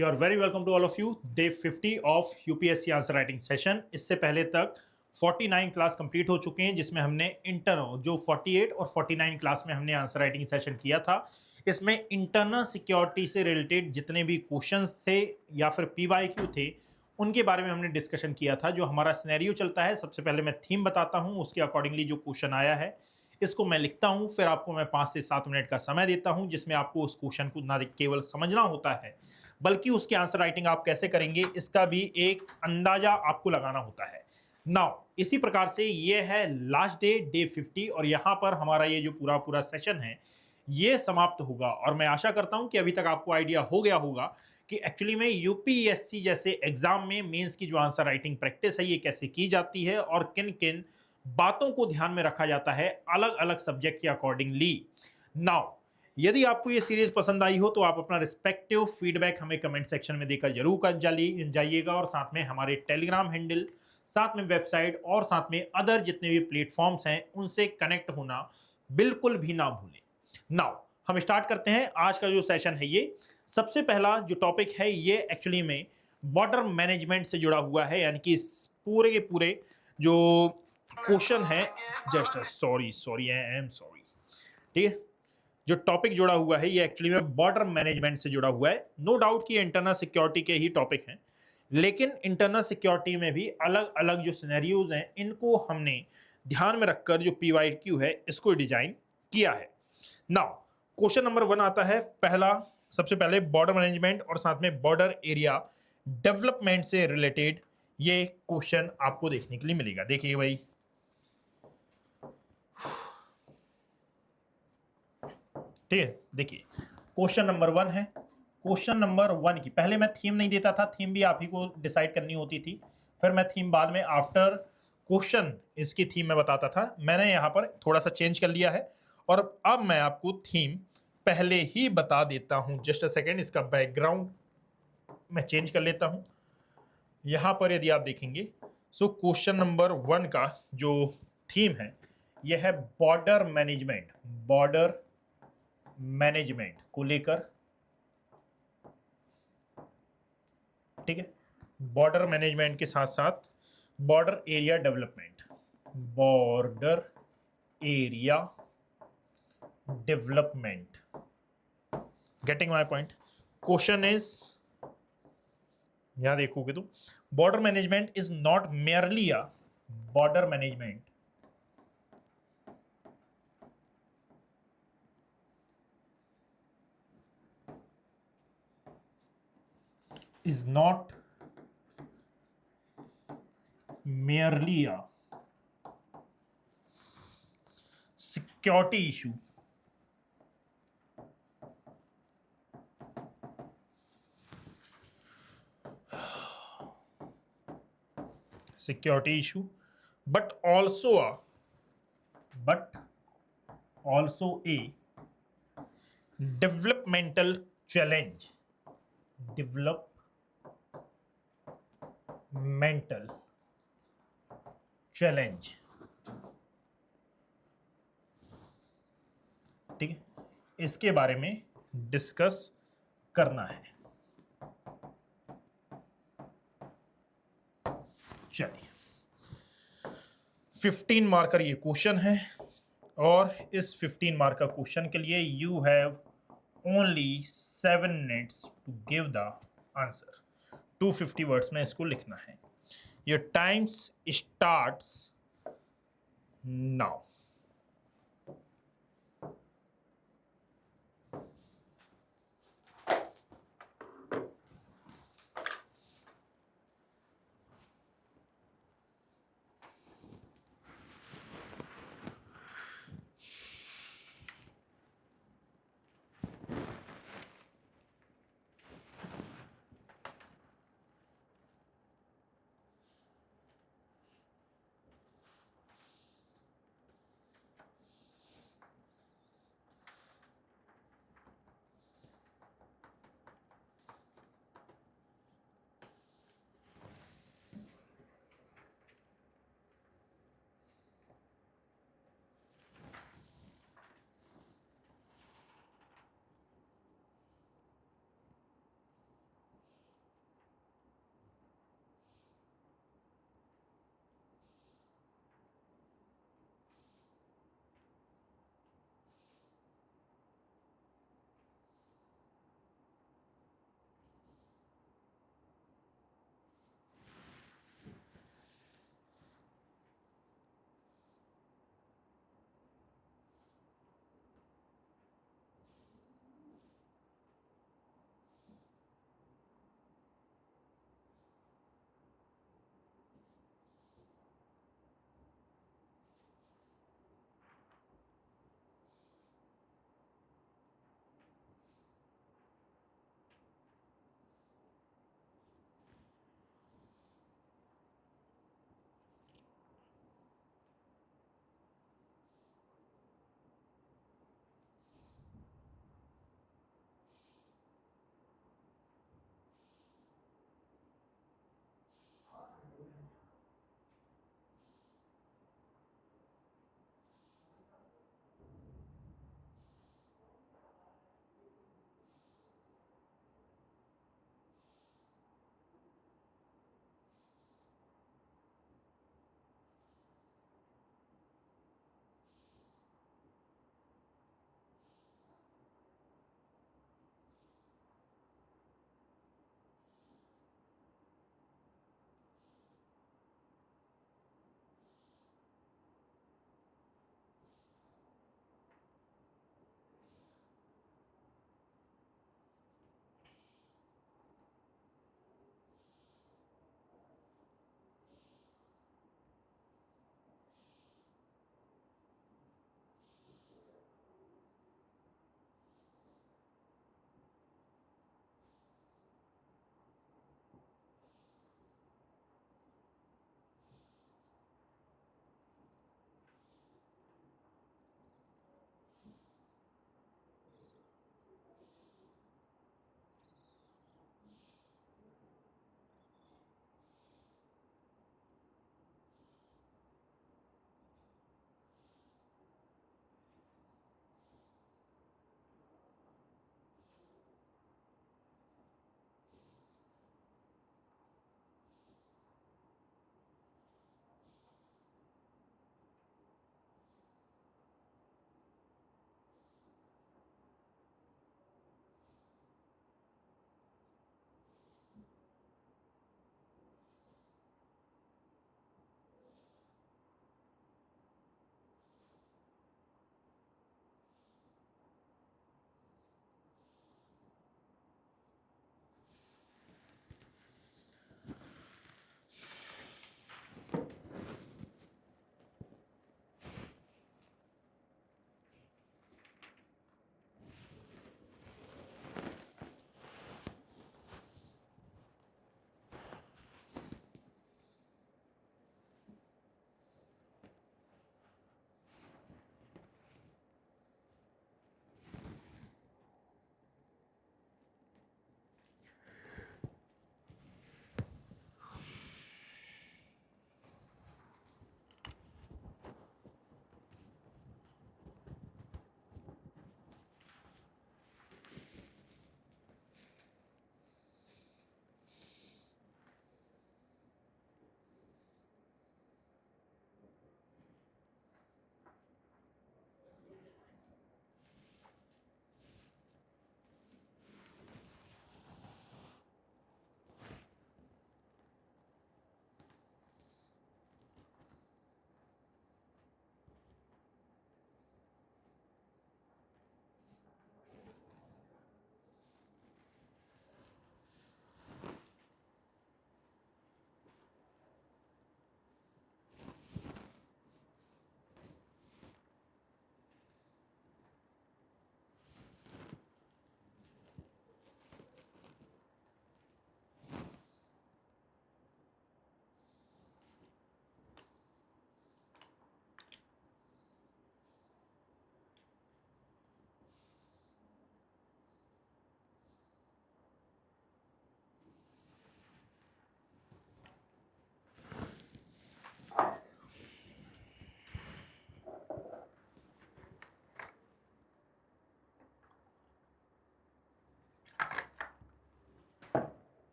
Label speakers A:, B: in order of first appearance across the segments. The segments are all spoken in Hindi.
A: You are very welcome to all of you. Day 50 of UPSC answer writing session. इससे पहले तक 49 क्लास कंप्लीट हो चुके हैं, जिसमें हमने इंटरनल जो 48 और 49 क्लास में हमने आंसर राइटिंग सेशन किया था। इसमें इंटरनल सिक्योरिटी से रिलेटेड जितने भी क्वेश्चंस थे या फिर पीवाईक्यू थे, उनके बारे में हमने डिस्कशन किया था। जो हमारा सिनेरियो चलता है, सबसे पहले मैं थीम बताता हूं, उसके अकॉर्डिंगली जो क्वेश्चन आया है इसको मैं लिखता हूं, फिर आपको मैं 5 से 7 मिनट का समय देता हूं, जिसमें आपको उस क्वेश्चन को ना केवल समझना होता है बल्कि उसकी आंसर राइटिंग आप कैसे करेंगे इसका भी एक अंदाजा आपको लगाना होता है। नाउ इसी प्रकार से ये है लास्ट डे, डे 50, और यहां पर हमारा ये जो पूरा पूरा सेशन है ये समाप्त होगा। और मैं आशा करता हूं कि अभी तक आपको आइडिया हो गया होगा कि एक्चुअली में यूपीएससी जैसे एग्जाम में मेंस की जो आंसर राइटिंग प्रैक्टिस है ये कैसे की जाती है और किन किन बातों को ध्यान में रखा जाता है अलग अलग सब्जेक्ट के अकॉर्डिंगली। नाउ यदि आपको ये सीरीज पसंद आई हो तो आप अपना रिस्पेक्टिव फीडबैक हमें कमेंट सेक्शन में देकर जरूर कर जाइएगा, और साथ में हमारे टेलीग्राम हैंडल, साथ में वेबसाइट और साथ में अदर जितने भी प्लेटफॉर्म्स हैं उनसे कनेक्ट होना बिल्कुल भी ना भूलें। नाउ हम स्टार्ट करते हैं आज का जो सेशन है। ये सबसे पहला जो टॉपिक है ये एक्चुअली में बॉर्डर मैनेजमेंट से जुड़ा हुआ है, यानी कि पूरे के पूरे जो क्वेश्चन है, just sorry sorry I am sorry, ठीक है, जो टॉपिक जुड़ा हुआ है ये एक्चुअली में बॉर्डर मैनेजमेंट से जुड़ा हुआ है। नो डाउट कि इंटरनल सिक्योरिटी के ही टॉपिक हैं, लेकिन इंटरनल सिक्योरिटी में भी अलग अलग जो सिनेरियोज हैं इनको हमने ध्यान में रखकर जो पीवाईक्यू है इसको डिजाइन किया है। नाउ क्वेश्चन नंबर 1 आता है पहला। सबसे पहले बॉर्डर मैनेजमेंट और साथ में बॉर्डर एरिया डेवलपमेंट से रिलेटेड ये क्वेश्चन आपको देखने के लिए मिलेगा। देखिए भाई, ठीक है, देखिए क्वेश्चन नंबर 1 है। क्वेश्चन नंबर 1 की पहले मैं थीम नहीं देता था, थीम भी आप ही को डिसाइड करनी होती थी, फिर मैं थीम बाद में आफ्टर क्वेश्चन इसकी थीम में बताता था। मैंने यहां पर थोड़ा सा चेंज कर लिया है और अब मैं आपको थीम पहले ही बता देता हूं। जस्ट अ सेकेंड, इसका बैकग्राउंड मैं चेंज कर लेता हूं। यहां पर यदि आप देखेंगे सो क्वेश्चन नंबर 1 का जो थीम है यह है बॉर्डर मैनेजमेंट। बॉर्डर मैनेजमेंट को लेकर, ठीक है, बॉर्डर मैनेजमेंट के साथ साथ border area development. Border area development, getting my point. Question is, यहां देखोगे तो border management is not merely a border management is not merely a security issue, security issue, but also a developmental challenge. Developmental challenge, ठीक है, इसके बारे में डिस्कस करना है। चलिए, 15 मार्क का ये क्वेश्चन है और इस 15 मार्क का क्वेश्चन के लिए you have only 7 minutes to give the answer. 250 words में इसको लिखना है। Your times starts now.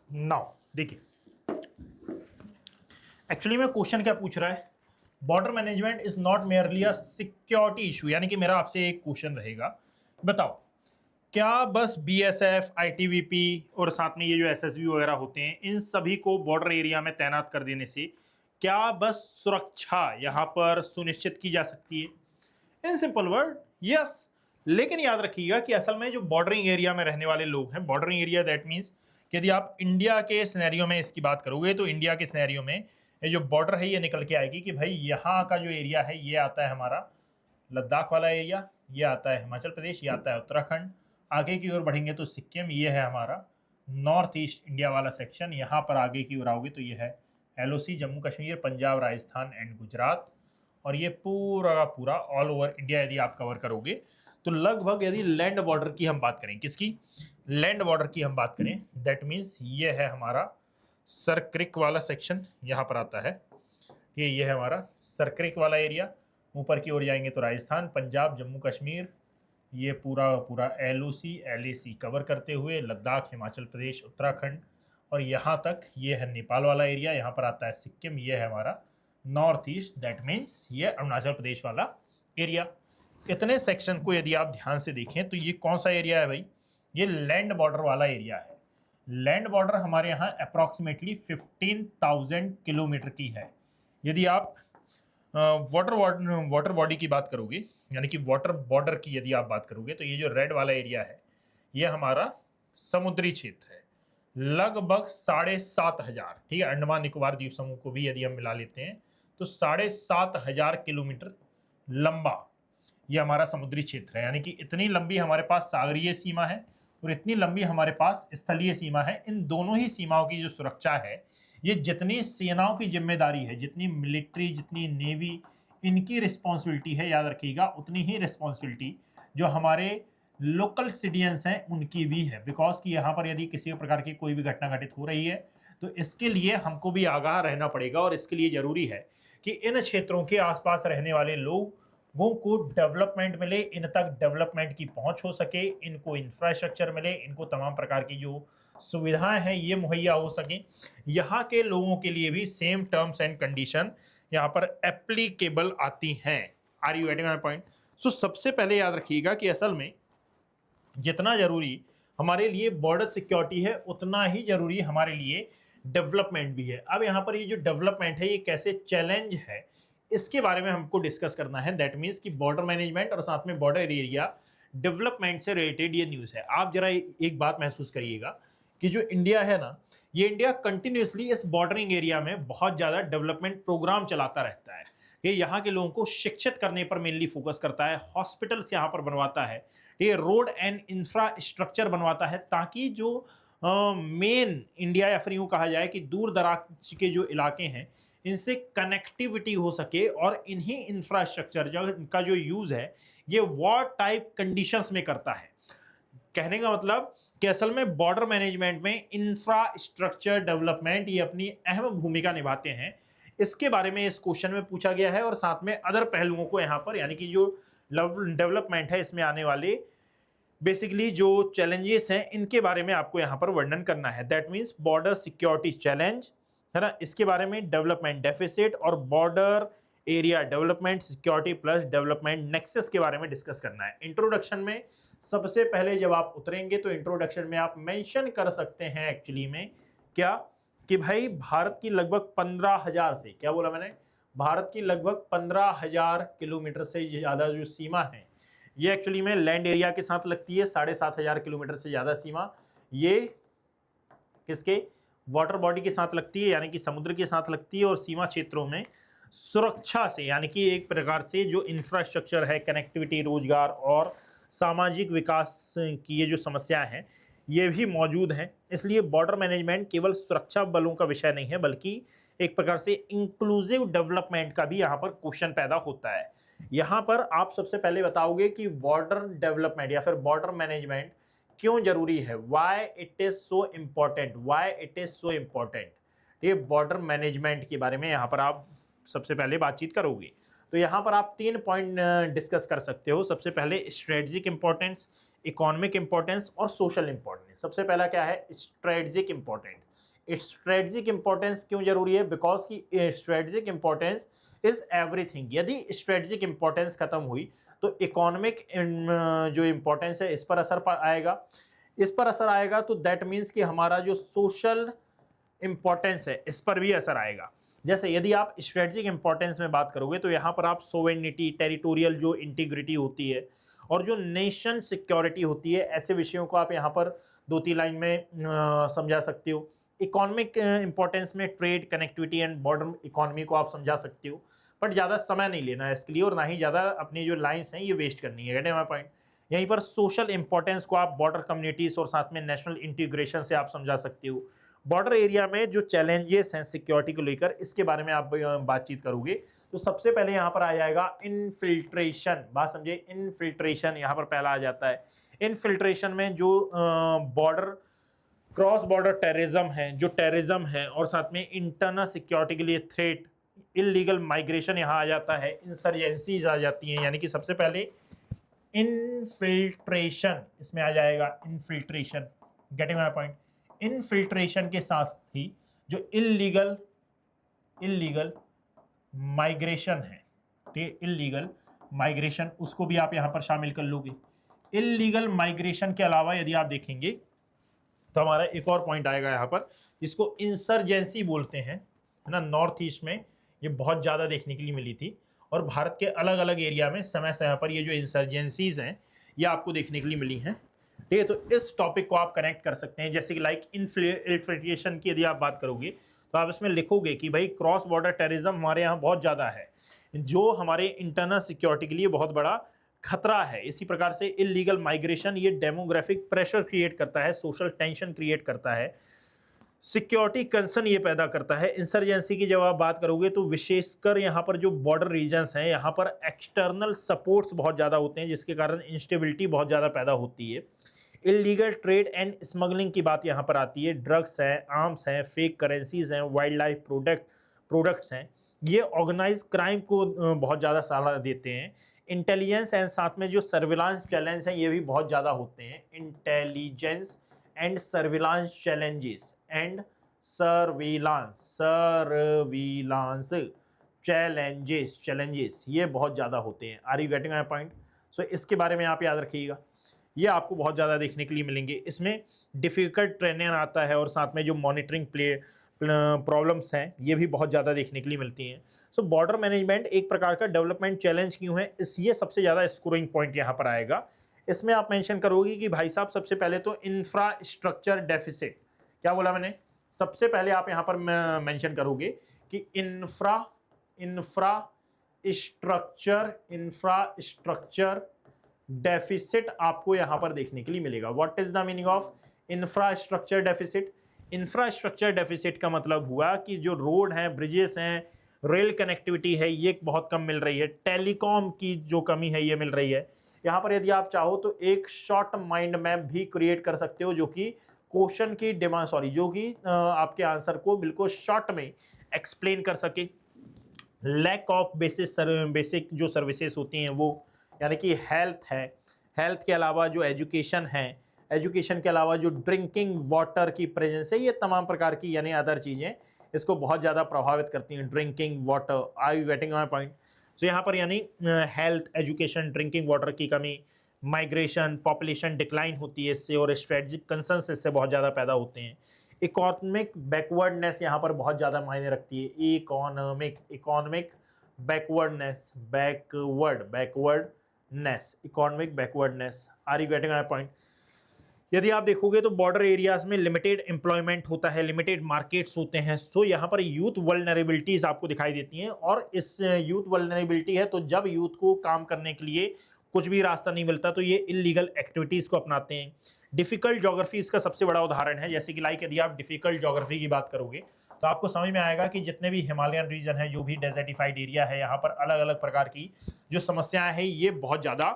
A: Now देखिए, एक्चुअली में क्वेश्चन क्या पूछ रहा है, border management is not merely a security issue, यानी कि मेरा आपसे एक क्वेश्चन रहेगा, बताओ क्या बस बीएसएफ, आईटीबीपी और साथ में ये जो एसएसबी वगैरह होते हैं, इन सभी को बॉर्डर एरिया में तैनात कर देने से क्या बस सुरक्षा यहां पर सुनिश्चित की जा सकती है? In simple word, yes. लेकिन याद रखिएगा कि असल में जो बॉर्डरिंग एरिया में रहने वाले लोग हैं, बॉर्डरिंग एरिया दैट मीन्स कि यदि आप इंडिया के सिनेरियो में इसकी बात करोगे तो इंडिया के सिनेरियो में ये जो बॉर्डर है ये निकल के आएगी कि भाई यहाँ का जो एरिया है ये आता है हमारा लद्दाख वाला एरिया, ये आता है हिमाचल प्रदेश, ये आता है उत्तराखंड, आगे की ओर बढ़ेंगे तो सिक्किम, ये है हमारा नॉर्थ ईस्ट इंडिया वाला सेक्शन, यहाँ पर आगे की ओर आओगे तो ये है एलओसी, जम्मू कश्मीर, पंजाब, राजस्थान एंड गुजरात, और ये पूरा का पूरा ऑल ओवर इंडिया यदि आप कवर करोगे तो लगभग, यदि लैंड बॉर्डर की हम बात करें, किसकी, लैंड बॉर्डर की हम बात करें, दैट मीन्स ये है हमारा सरक्रिक वाला सेक्शन, यहाँ पर आता है, ये है हमारा सरक्रिक वाला एरिया, ऊपर की ओर जाएंगे तो राजस्थान, पंजाब, जम्मू कश्मीर, ये पूरा पूरा एलओसी एलएसी कवर करते हुए लद्दाख, हिमाचल प्रदेश, उत्तराखंड, और यहाँ तक ये है नेपाल वाला एरिया, यहाँ पर आता है सिक्किम, ये है हमारा नॉर्थ ईस्ट, दैट मीन्स ये अरुणाचल प्रदेश वाला एरिया। इतने सेक्शन को यदि आप ध्यान से देखें तो ये कौन सा एरिया है भाई, ये लैंड बॉर्डर वाला एरिया है। लैंड बॉर्डर हमारे यहाँ अप्रॉक्सीमेटली 15,000 किलोमीटर की है। यदि आप वाटर बॉडी की बात करोगे, यानी कि वाटर बॉर्डर की यदि आप बात करोगे, तो ये जो रेड वाला एरिया है ये हमारा समुद्री क्षेत्र है, लगभग 7,500, ठीक है, अंडमान निकोबार द्वीप समूह को भी यदि हम मिला लेते हैं तो 7,500 किलोमीटर लंबा ये हमारा समुद्री क्षेत्र है। यानी कि इतनी लंबी हमारे पास सागरीय सीमा है और इतनी लंबी हमारे पास स्थलीय सीमा है। इन दोनों ही सीमाओं की जो सुरक्षा है, ये जितनी सेनाओं की जिम्मेदारी है, जितनी मिलिट्री, जितनी नेवी, इनकी रिस्पॉन्सिबिलिटी है, याद रखिएगा, उतनी ही रिस्पॉन्सिबिलिटी जो हमारे लोकल सिटीजन्स हैं उनकी भी है। बिकॉज कि यहाँ पर यदि किसी प्रकार की कोई भी घटना घटित हो रही है तो इसके लिए हमको भी आगाह रहना पड़ेगा, और इसके लिए जरूरी है कि इन क्षेत्रों के आसपास रहने वाले लोगों को डेवलपमेंट मिले, इन तक डेवलपमेंट की पहुंच हो सके, इनको इंफ्रास्ट्रक्चर मिले, इनको तमाम प्रकार की जो सुविधाएं हैं ये मुहैया हो सके। यहाँ के लोगों के लिए भी सेम टर्म्स एंड कंडीशन यहाँ पर एप्लीकेबल आती हैं। Are you getting my point? So सबसे पहले याद रखिएगा कि असल में जितना जरूरी हमारे लिए बॉर्डर सिक्योरिटी है उतना ही जरूरी हमारे लिए डेवलपमेंट भी है। अब यहाँ पर ये जो डेवलपमेंट है ये कैसे चैलेंज है इसके बारे में हमको डिस्कस करना है। दैट मीन्स कि बॉर्डर मैनेजमेंट और साथ में बॉर्डर एरिया डेवलपमेंट से रिलेटेड ये न्यूज़ है। आप जरा एक बात महसूस करिएगा कि जो इंडिया है ना, ये इंडिया कंटिन्यूसली इस बॉर्डरिंग एरिया में बहुत ज़्यादा डेवलपमेंट प्रोग्राम चलाता रहता है। ये यहाँ के लोगों को शिक्षित करने पर मेनली फोकस करता है, हॉस्पिटल्स यहाँ पर बनवाता है, ये रोड एंड इंफ्रास्ट्रक्चर बनवाता है, ताकि जो मेन इंडिया या फिर यूँ कहा जाए कि दूर दराज के जो इलाके हैं इनसे कनेक्टिविटी हो सके, और इन्हीं इंफ्रास्ट्रक्चर का जो यूज़ है ये वॉर टाइप कंडीशंस में करता है। कहने का मतलब कि असल में बॉर्डर मैनेजमेंट में इंफ्रास्ट्रक्चर डेवलपमेंट ये अपनी अहम भूमिका निभाते हैं। इसके बारे में इस क्वेश्चन में पूछा गया है, और साथ में अदर पहलुओं को यहाँ पर, यानी कि जो डेवलपमेंट है इसमें आने वाले बेसिकली जो चैलेंजेस हैं इनके बारे में आपको यहाँ पर वर्णन करना है। That means border security challenge है ना, इसके बारे में डेवलपमेंट डेफिसिट और border area development security plus development nexus के बारे में डिस्कस करना है। इंट्रोडक्शन में सबसे पहले जब आप उतरेंगे तो इंट्रोडक्शन में आप मेंशन कर सकते हैं एक्चुअली में क्या, कि भाई भारत की लगभग 15,000 से, क्या बोला मैंने, भारत की लगभग 15,000 किलोमीटर से ज़्यादा जो सीमा है ये एक्चुअली में लैंड एरिया के साथ लगती है। 7,500 किलोमीटर से ज़्यादा सीमा ये किसके, वाटर बॉडी के साथ लगती है, यानी कि समुद्र के साथ लगती है। और सीमा क्षेत्रों में सुरक्षा से, यानी कि एक प्रकार से जो इंफ्रास्ट्रक्चर है, कनेक्टिविटी, रोजगार और सामाजिक विकास की ये जो समस्याएं हैं ये भी मौजूद हैं। इसलिए बॉर्डर मैनेजमेंट केवल सुरक्षा बलों का विषय नहीं है, बल्कि एक प्रकार से इंक्लूसिव डेवलपमेंट का भी यहाँ पर क्वेश्चन पैदा होता है। यहाँ पर आप सबसे पहले बताओगे कि बॉर्डर डेवलपमेंट या फिर बॉर्डर मैनेजमेंट क्यों जरूरी है, why it is so important, why it is so important. ये बॉर्डर मैनेजमेंट के बारे में यहाँ पर आप सबसे पहले बातचीत करोगे। तो यहाँ पर आप 3 पॉइंट डिस्कस कर सकते हो। सबसे पहले स्ट्रेटजिक इंपॉर्टेंस, इकोनॉमिक इंपॉर्टेंस और सोशल इंपॉर्टेंस। सबसे पहला क्या है, स्ट्रेटजिक इंपॉर्टेंस। स्ट्रेटजिक इंपॉर्टेंस क्यों जरूरी है? बिकॉज की स्ट्रेटजिक इंपॉर्टेंस इज एवरीथिंग। यदि स्ट्रेटजिक इंपॉर्टेंस खत्म हुई तो इकोनॉमिक जो इंपॉर्टेंस है इस पर असर आएगा। इस पर असर आएगा तो दैट मीन्स कि हमारा जो सोशल इंपॉर्टेंस है इस पर भी असर आएगा। जैसे यदि आप स्ट्रेटजिक इंपॉर्टेंस में बात करोगे तो यहाँ पर आप सोवेनिटी, टेरिटोरियल जो इंटीग्रिटी होती है और जो नेशन सिक्योरिटी होती है, ऐसे विषयों को आप यहाँ पर 2-3 लाइन में समझा सकते हो। इकोनॉमिक इंपॉर्टेंस में trade, connectivity and border economy को आप समझा सकते हो, बट ज़्यादा समय नहीं लेना है इसके लिए और ना ही ज़्यादा अपनी जो लाइन्स हैं ये वेस्ट करनी है। Gate my point? यहीं पर सोशल इंपॉर्टेंस को आप बॉर्डर कम्युनिटीज और साथ में नेशनल इंटीग्रेशन से आप समझा सकते हो। बॉर्डर एरिया में जो चैलेंजेस हैं सिक्योरिटी को लेकर, इसके बारे में आप बातचीत करोगे तो सबसे पहले यहाँ पर आ जाएगा इनफिल्ट्रेशन। बात समझे, इनफिल्ट्रेशन यहाँ पर पहला आ जाता है। इनफिल्ट्रेशन में जो बॉर्डर क्रॉस बॉर्डर टेररिज्म है, जो टेररिज्म है और साथ में इंटरनल सिक्योरिटी के लिए थ्रेट, इलीगल माइग्रेशन यहाँ आ जाता है, इंसर्जेंसीज आ जाती हैं। यानी कि सबसे पहले इनफिल्ट्रेशन इसमें आ जाएगा, infiltration. Getting my point? Infiltration के साथ ही जो इलीगल माइग्रेशन है, ठीक है, इलीगल माइग्रेशन, उसको भी आप यहां पर शामिल कर लोगे। इलीगल माइग्रेशन के अलावा यदि आप देखेंगे तो हमारा एक और पॉइंट आएगा यहां पर जिसको इंसर्जेंसी बोलते हैं, है ना। नॉर्थ ईस्ट में ये बहुत ज़्यादा देखने के लिए मिली थी और भारत के अलग अलग एरिया में समय समय पर ये जो इंसर्जेंसीज हैं ये आपको देखने के लिए मिली हैं, ठीक है। तो इस टॉपिक को आप कनेक्ट कर सकते हैं, जैसे कि लाइक इन्फिल्ट्रेशन की यदि आप बात करोगे तो आप इसमें लिखोगे कि भाई क्रॉस बॉर्डर टेररिज्म हमारे यहाँ बहुत ज़्यादा है, जो हमारे इंटरनल सिक्योरिटी के लिए बहुत बड़ा खतरा है। इसी प्रकार से इलीगल माइग्रेशन ये डेमोग्राफिक प्रेशर क्रिएट करता है, सोशल टेंशन क्रिएट करता है, सिक्योरिटी कंसर्न ये पैदा करता है। इंसर्जेंसी की जब आप बात करोगे तो विशेषकर यहाँ पर जो बॉर्डर रीजन्स हैं यहाँ पर एक्सटर्नल सपोर्ट्स बहुत ज़्यादा होते हैं जिसके कारण इंस्टेबिलिटी बहुत ज़्यादा पैदा होती है। इलीगल ट्रेड एंड स्मगलिंग की बात यहाँ पर आती है। ड्रग्स हैं, आर्म्स हैं, फेक करेंसीज हैं, वाइल्ड लाइफ प्रोडक्ट्स हैं, ये ऑर्गेनाइज क्राइम को बहुत ज़्यादा सहारा देते हैं। इंटेलिजेंस एंड साथ में जो सर्विलांस चैलेंज हैं ये भी बहुत ज़्यादा होते हैं। Intelligence and surveillance challenges and surveillance challenges ये बहुत ज़्यादा होते हैं। Are you getting my point? So इसके बारे में आप याद रखिएगा, ये आपको बहुत ज़्यादा देखने के लिए मिलेंगे। इसमें डिफ़िकल्ट ट्रेनिंग आता है और साथ में जो मॉनिटरिंग प्रॉब्लम्स हैं ये भी बहुत ज़्यादा देखने के लिए मिलती हैं। सो बॉर्डर मैनेजमेंट एक प्रकार का डेवलपमेंट चैलेंज क्यों है, ये सबसे ज़्यादा स्कोरिंग पॉइंट यहाँ पर आएगा। इसमें आप मेंशन करोगे कि भाई साहब सबसे पहले तो इंफ्रास्ट्रक्चर डेफिसिट, क्या बोला मैंने? सबसे पहले आप यहाँ पर मेंशन करोगे कि इंफ्रास्ट्रक्चर डेफिसिट आपको यहां पर देखने के लिए मिलेगा। What is the meaning of infrastructure deficit? Infrastructure deficit का मतलब हुआ कि जो रोड हैं, ब्रिजेस हैं, रेल कनेक्टिविटी है ये बहुत कम मिल रही है, टेलीकॉम की जो कमी है ये मिल रही है। यहाँ पर यदि आप चाहो तो एक शॉर्ट माइंड मैप भी क्रिएट कर सकते हो जो कि क्वेश्चन की डिमांड जो कि आपके आंसर को बिल्कुल शॉर्ट में एक्सप्लेन कर सके। लैक ऑफ बेसिक जो सर्विसेज होती हैं वो, यानी कि हेल्थ है, हेल्थ के अलावा जो एजुकेशन है, एजुकेशन के अलावा जो ड्रिंकिंग वाटर की प्रेजेंस है, ये तमाम प्रकार की यानी अदर चीज़ें इसको बहुत ज़्यादा प्रभावित करती हैं। Drinking water, are you getting my point? So यहाँ पर यानी हेल्थ, एजुकेशन, ड्रिंकिंग वाटर की कमी, माइग्रेशन, पॉपुलेशन डिक्लाइन होती है इससे और स्ट्रेटजिक कंसर्न्स इससे बहुत ज़्यादा पैदा होते हैं। इकोनॉमिक बैकवर्डनेस यहाँ पर बहुत ज़्यादा मायने रखती है। Economic backwardness. Are you getting my point? यदि आप देखोगे तो बॉर्डर एरियाज में लिमिटेड एम्प्लॉयमेंट होता है, लिमिटेड मार्केट्स होते हैं, सो यहाँ पर यूथ वल्नरेबिलिटीज आपको दिखाई देती हैं। और इस यूथ वल्नरेबिलिटी है तो जब यूथ को काम करने के लिए कुछ भी रास्ता नहीं मिलता तो ये इलीगल एक्टिविटीज़ को अपनाते हैं। डिफ़िकल्ट ज्योग्राफी इसका सबसे बड़ा उदाहरण है। जैसे कि लाइक यदि आप डिफ़िकल्ट ज्योग्राफी की बात करोगे तो आपको समझ में आएगा कि जितने भी हिमालयन रीजन है, जो भी डेजर्टिफाइड एरिया है, यहाँ पर अलग अलग प्रकार की जो समस्याएं हैं ये बहुत ज़्यादा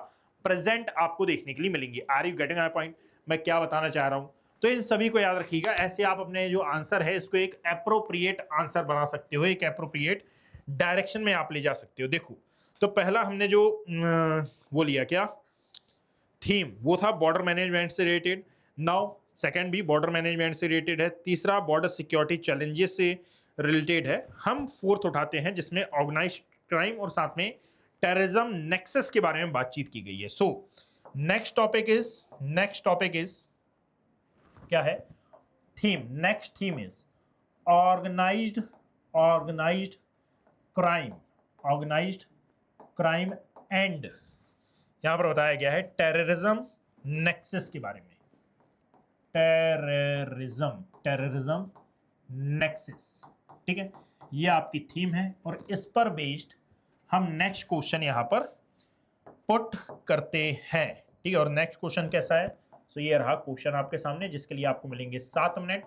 A: प्रेजेंट आपको देखने के लिए मिलेंगी। Are you getting my point? मैं क्या बताना चाह रहा हूँ, तो इन सभी को याद रखिएगा। ऐसे आप अपने जो आंसर है इसको एक एप्रोप्रिएट आंसर बना सकते हो, एक एप्रोप्रिएट डायरेक्शन में आप ले जा सकते हो। देखो तो पहला हमने जो वो लिया क्या थीम, वो था बॉर्डर मैनेजमेंट से रिलेटेड। नाउ सेकंड भी बॉर्डर मैनेजमेंट से रिलेटेड है, तीसरा बॉर्डर सिक्योरिटी चैलेंजेस से रिलेटेड है। हम फोर्थ उठाते हैं जिसमें ऑर्गेनाइज्ड क्राइम और साथ में टेररिज्म नेक्सस के बारे में बातचीत की गई है। सो नेक्स्ट टॉपिक इज क्या है? Theme. Next theme is organised crime and यहां पर बताया गया है टेररिज्म नेक्सस के बारे में। टेररिज्म नेक्सस, ठीक है, ये आपकी थीम है और इस पर बेस्ड हम नेक्स्ट क्वेश्चन यहां पर पुट करते हैं, ठीक है। और नेक्स्ट क्वेश्चन कैसा है? सो ये रहा क्वेश्चन आपके सामने, जिसके लिए आपको मिलेंगे 7 मिनट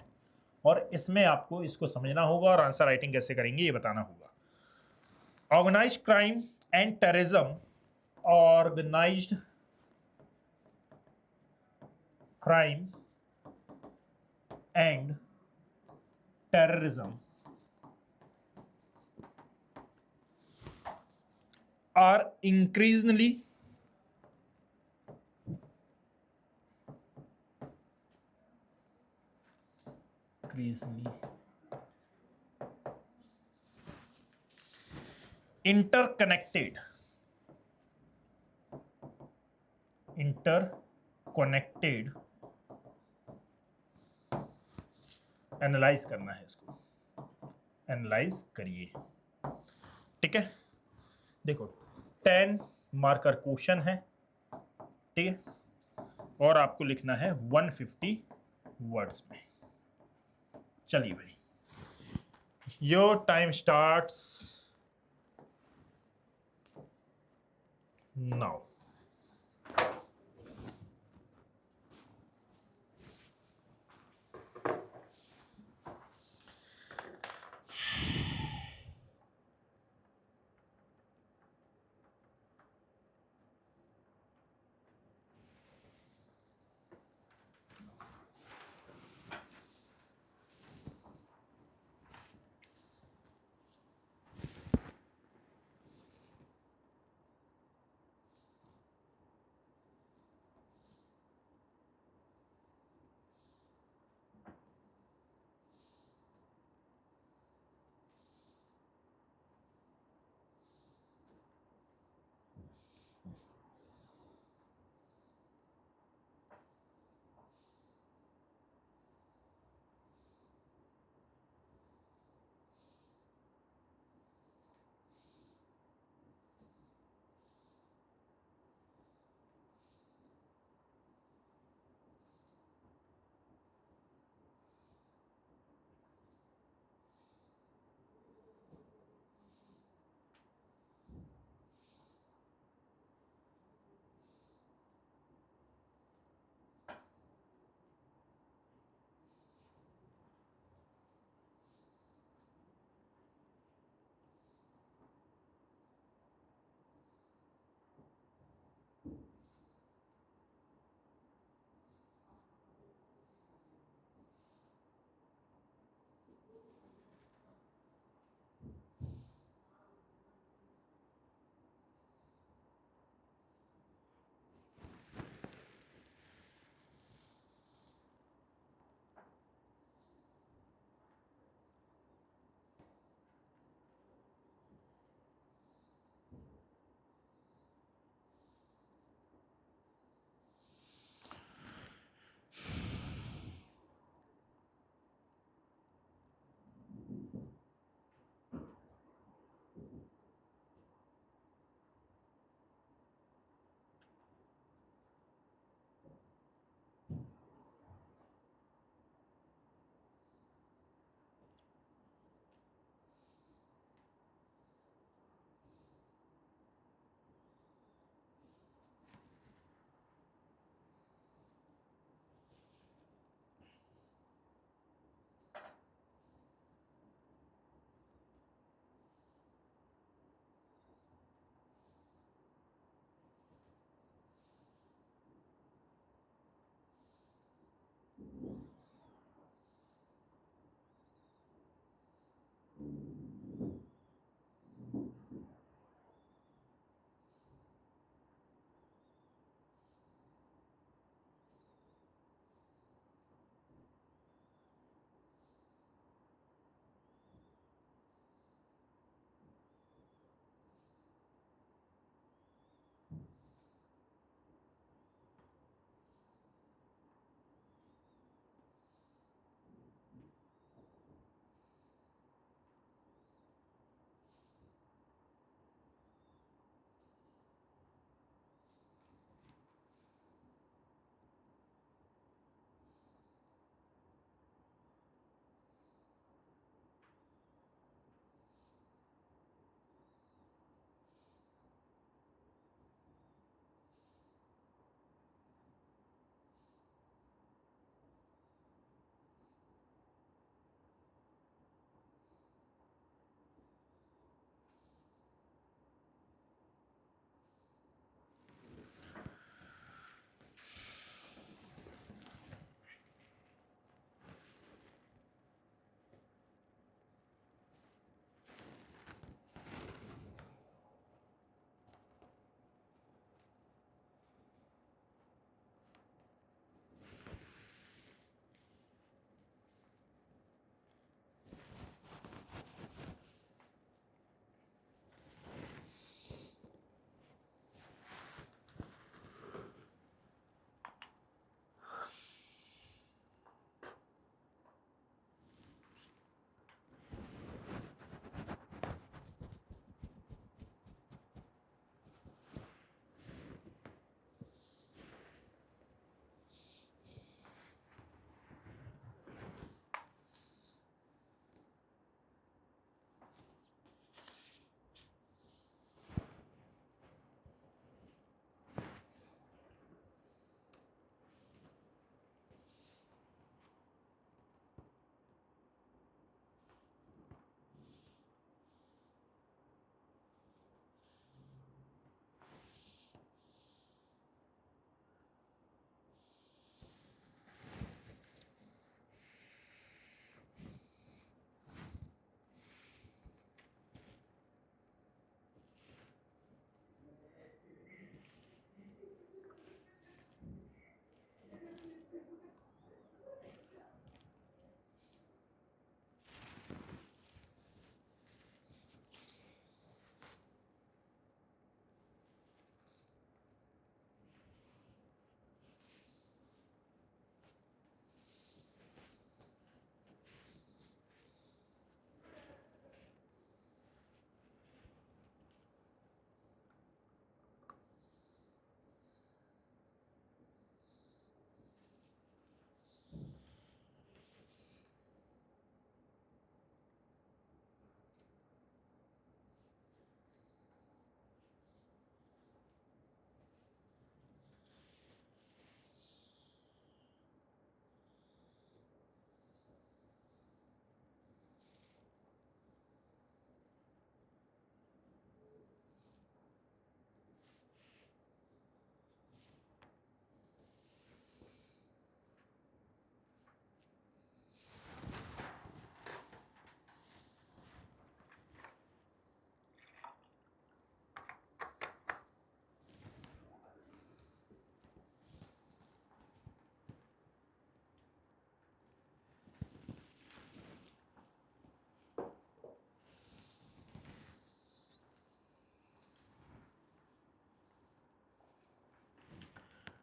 A: और इसमें आपको इसको समझना होगा और आंसर राइटिंग कैसे करेंगे ये बताना होगा। Organised crime and terrorism, organised crime and terrorism are increasingly interconnected analyse करना है, इसको एनालाइज करिए, ठीक है। देखो 10 मार्कर क्वेश्चन है, ठीक है, और आपको लिखना है 150 वर्ड्स में। चलिए भाई, your time starts now.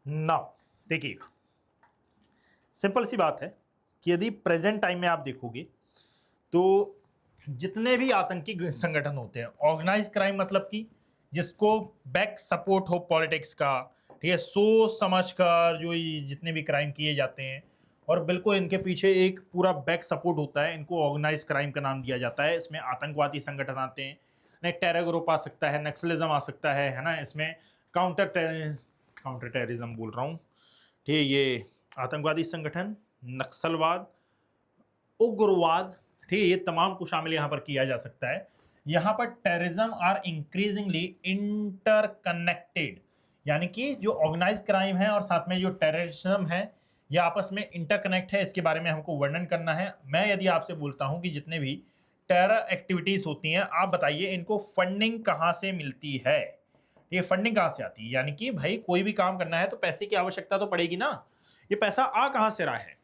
A: Now देखिएगा, सिंपल सी बात है कि यदि प्रेजेंट टाइम में आप देखोगे तो जितने भी आतंकी संगठन होते हैं, ऑर्गेनाइज क्राइम मतलब कि जिसको बैक सपोर्ट हो पॉलिटिक्स का, ठीक है, सोच समझ कर जो ये जितने भी क्राइम किए जाते हैं और बिल्कुल इनके पीछे एक पूरा बैक सपोर्ट होता है, इनको ऑर्गेनाइज क्राइम का नाम दिया जाता है। इसमें आतंकवादी संगठन आते हैं, नहीं टेरर ग्रुप आ सकता है, नक्सलिज्म आ सकता है ना, इसमें काउंटर टेररिज्म बोल रहा हूँ, ठीक है, ये आतंकवादी संगठन, नक्सलवाद, उग्रवाद, ठीक है, ये तमाम को शामिल यहाँ पर किया जा सकता है। यहाँ पर टेररिज्म आर इंक्रीजिंगली इंटरकनेक्टेड, यानी कि जो ऑर्गेनाइज क्राइम है और साथ में जो टेररिज्म है ये आपस में इंटरकनेक्ट है, इसके बारे में हमको वर्णन करना है। मैं यदि आपसे बोलता हूं कि जितने भी टेरर एक्टिविटीज होती हैं, आप बताइए इनको फंडिंग कहाँ से मिलती है, ये फंडिंग कहाँ से आती है, यानी कि भाई कोई भी काम करना है तो पैसे की आवश्यकता तो पड़ेगी ना, ये पैसा आ कहाँ से रहा है?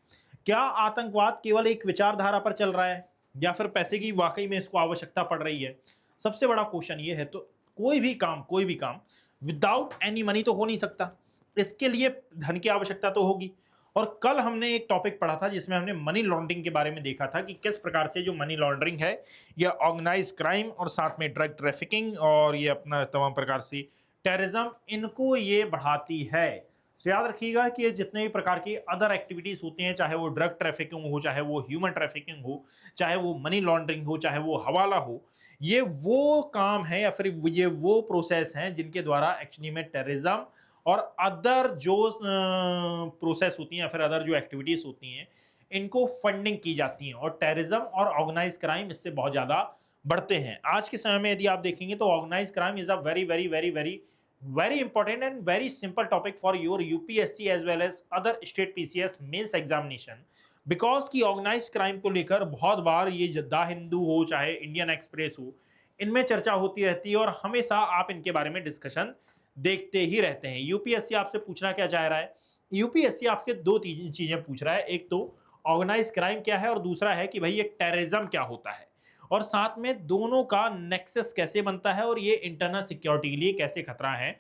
A: क्या आतंकवाद केवल एक विचारधारा पर चल रहा है या फिर पैसे की वाकई में इसको आवश्यकता पड़ रही है? सबसे बड़ा क्वेश्चन ये है। तो कोई भी काम विदाउट एनी मनी तो हो नहीं सकता, इसके लिए धन की आवश्यकता तो होगी। और कल हमने एक टॉपिक पढ़ा था जिसमें हमने मनी लॉन्ड्रिंग के बारे में देखा था कि किस प्रकार से जो मनी लॉन्ड्रिंग है या ऑर्गेनाइज क्राइम और साथ में ड्रग ट्रैफिकिंग और ये अपना तमाम प्रकार से टेररिज्म, इनको ये बढ़ाती है। तो याद रखिएगा कि ये जितने भी प्रकार की अदर एक्टिविटीज होती हैं, चाहे वो ड्रग ट्रैफिकिंग हो, चाहे वो ह्यूमन ट्रैफिकिंग हो, चाहे वो मनी लॉन्ड्रिंग हो, चाहे वो हवाला हो, ये वो काम है या फिर ये वो प्रोसेस हैं जिनके द्वारा एक्चुअली में टेररिज्म और अदर जो प्रोसेस होती हैं या फिर अदर जो एक्टिविटीज होती हैं इनको फंडिंग की जाती है। और टेररिज्म और ऑर्गेनाइज क्राइम इससे बहुत ज्यादा बढ़ते हैं। आज के समय में यदि आप देखेंगे तो organise crime is a very very very very very important and very simple topic for your UPSC as well as other state PCS mains examination, because की ऑर्गेनाइज क्राइम को लेकर बहुत बार ये द हिंदू हो चाहे इंडियन एक्सप्रेस हो, इनमें चर्चा होती रहती है और हमेशा आप इनके बारे में डिस्कशन देखते ही रहते हैं। यूपीएससी आपसे पूछना क्या चाह रहा है? यूपीएससी आपके दो चीजें पूछ रहा है, एक तो ऑर्गेनाइज क्राइम क्या है और दूसरा है कि भाई ये टेररिज्म क्या होता है, और साथ में दोनों का नेक्सस कैसे बनता है और ये इंटरनल सिक्योरिटी के लिए कैसे खतरा है।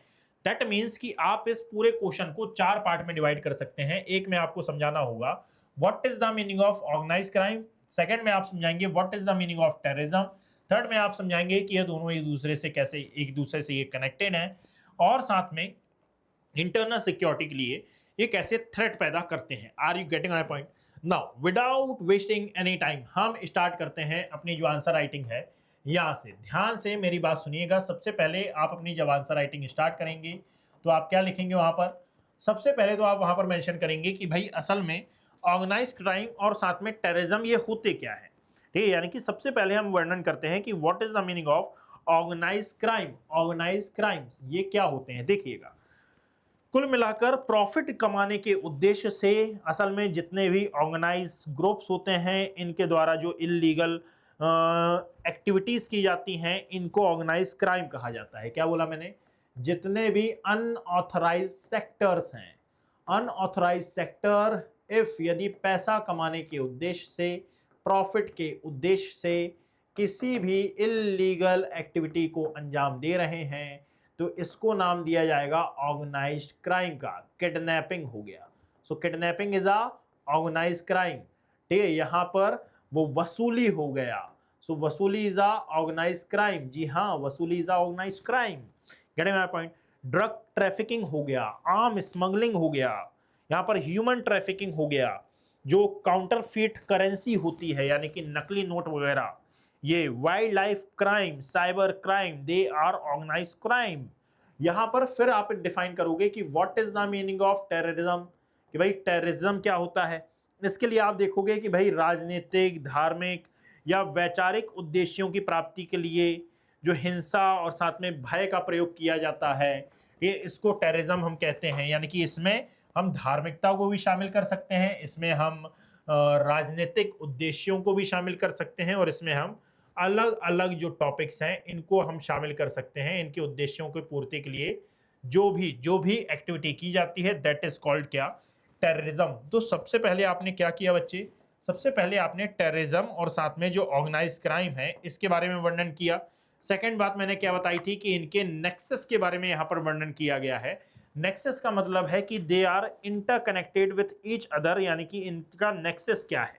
A: दैट मीन्स कि आप इस पूरे क्वेश्चन को चार पार्ट में डिवाइड कर सकते हैं। एक में आपको समझाना होगा what is the meaning of organise crime, second में आप समझाएंगे what is the meaning of terrorism, third में आप समझाएंगे कि ये दोनों एक दूसरे से कैसे एक दूसरे से ये कनेक्टेड है, और साथ में इंटरनल सिक्योरिटी के लिए ये कैसे थ्रेट पैदा करते हैं। Are you getting my point? Now without wasting any time हम स्टार्ट करते हैं अपनी जो आंसर राइटिंग है। यहाँ से ध्यान से मेरी बात सुनिएगा। सबसे पहले आप अपनी जब आंसर राइटिंग स्टार्ट करेंगे तो आप क्या लिखेंगे वहाँ पर? सबसे पहले तो आप वहाँ पर मेंशन करेंगे कि भाई असल में ऑर्गेनाइज क्राइम और साथ में टेररिज्म ये होते क्या है, ठीक है। यानी कि सबसे पहले हम वर्णन करते हैं कि what is the meaning of organise crime. Organise crime ये क्या होते हैं? देखिएगा, कुल मिलाकर प्रॉफिट कमाने के उद्देश्य से असल में जितने भी ऑर्गेनाइज ग्रुप्स होते हैं इनके द्वारा जो इलीगल एक्टिविटीज की जाती हैं इनको ऑर्गेनाइज क्राइम कहा जाता है। क्या बोला मैंने? जितने भी अनऑथराइज सेक्टर्स हैं, अनऑथराइज सेक्टर इफ यदि पैसा कमाने के उद्देश्य से, प्रॉफिट के उद्देश्य से किसी भी इलीगल एक्टिविटी को अंजाम दे रहे हैं तो इसको नाम दिया जाएगा ऑर्गेनाइज्ड क्राइम का। किडनैपिंग हो गया, so kidnapping is a organised crime, ठीक है। यहां पर वो वसूली हो गया, सो वसूली इज अ ऑर्गेनाइज्ड क्राइम। जी हाँ, वसूली is a organised crime. Getting my point? Drug trafficking हो गया, आर्म स्मगलिंग हो गया, यहां पर ह्यूमन ट्रैफिकिंग हो गया, जो काउंटरफीट करेंसी होती है यानी कि नकली नोट वगैरह, ये wild life crime, cyber crime, they are organised crime. यहां पर फिर आप डिफाइन करोगे कि what is the meaning of terrorism, कि भाई टेररिज्म क्या होता है। इसके लिए आप देखोगे कि भाई राजनीतिक, धार्मिक या वैचारिक उद्देश्यों की प्राप्ति के लिए जो हिंसा और साथ में भय का प्रयोग किया जाता है, ये इसको टेररिज्म हम कहते हैं। यानी कि इसमें हम धार्मिकता को भी शामिल कर सकते हैं, इसमें हम राजनीतिक उद्देश्यों को भी शामिल कर सकते हैं, और इसमें हम अलग अलग जो टॉपिक्स हैं इनको हम शामिल कर सकते हैं। इनके उद्देश्यों की पूर्ति के लिए जो भी एक्टिविटी की जाती है दैट इज कॉल्ड क्या? टेररिज्म। तो सबसे पहले आपने क्या किया बच्चे? सबसे पहले आपने टेररिज्म और साथ में जो ऑर्गेनाइज क्राइम है इसके बारे में वर्णन किया। सेकंड बात मैंने क्या बताई थी कि इनके नेक्सस के बारे में यहाँ पर वर्णन किया गया है। नेक्सस का मतलब है कि they are interconnected with each other, यानी कि इनका नेक्सस क्या है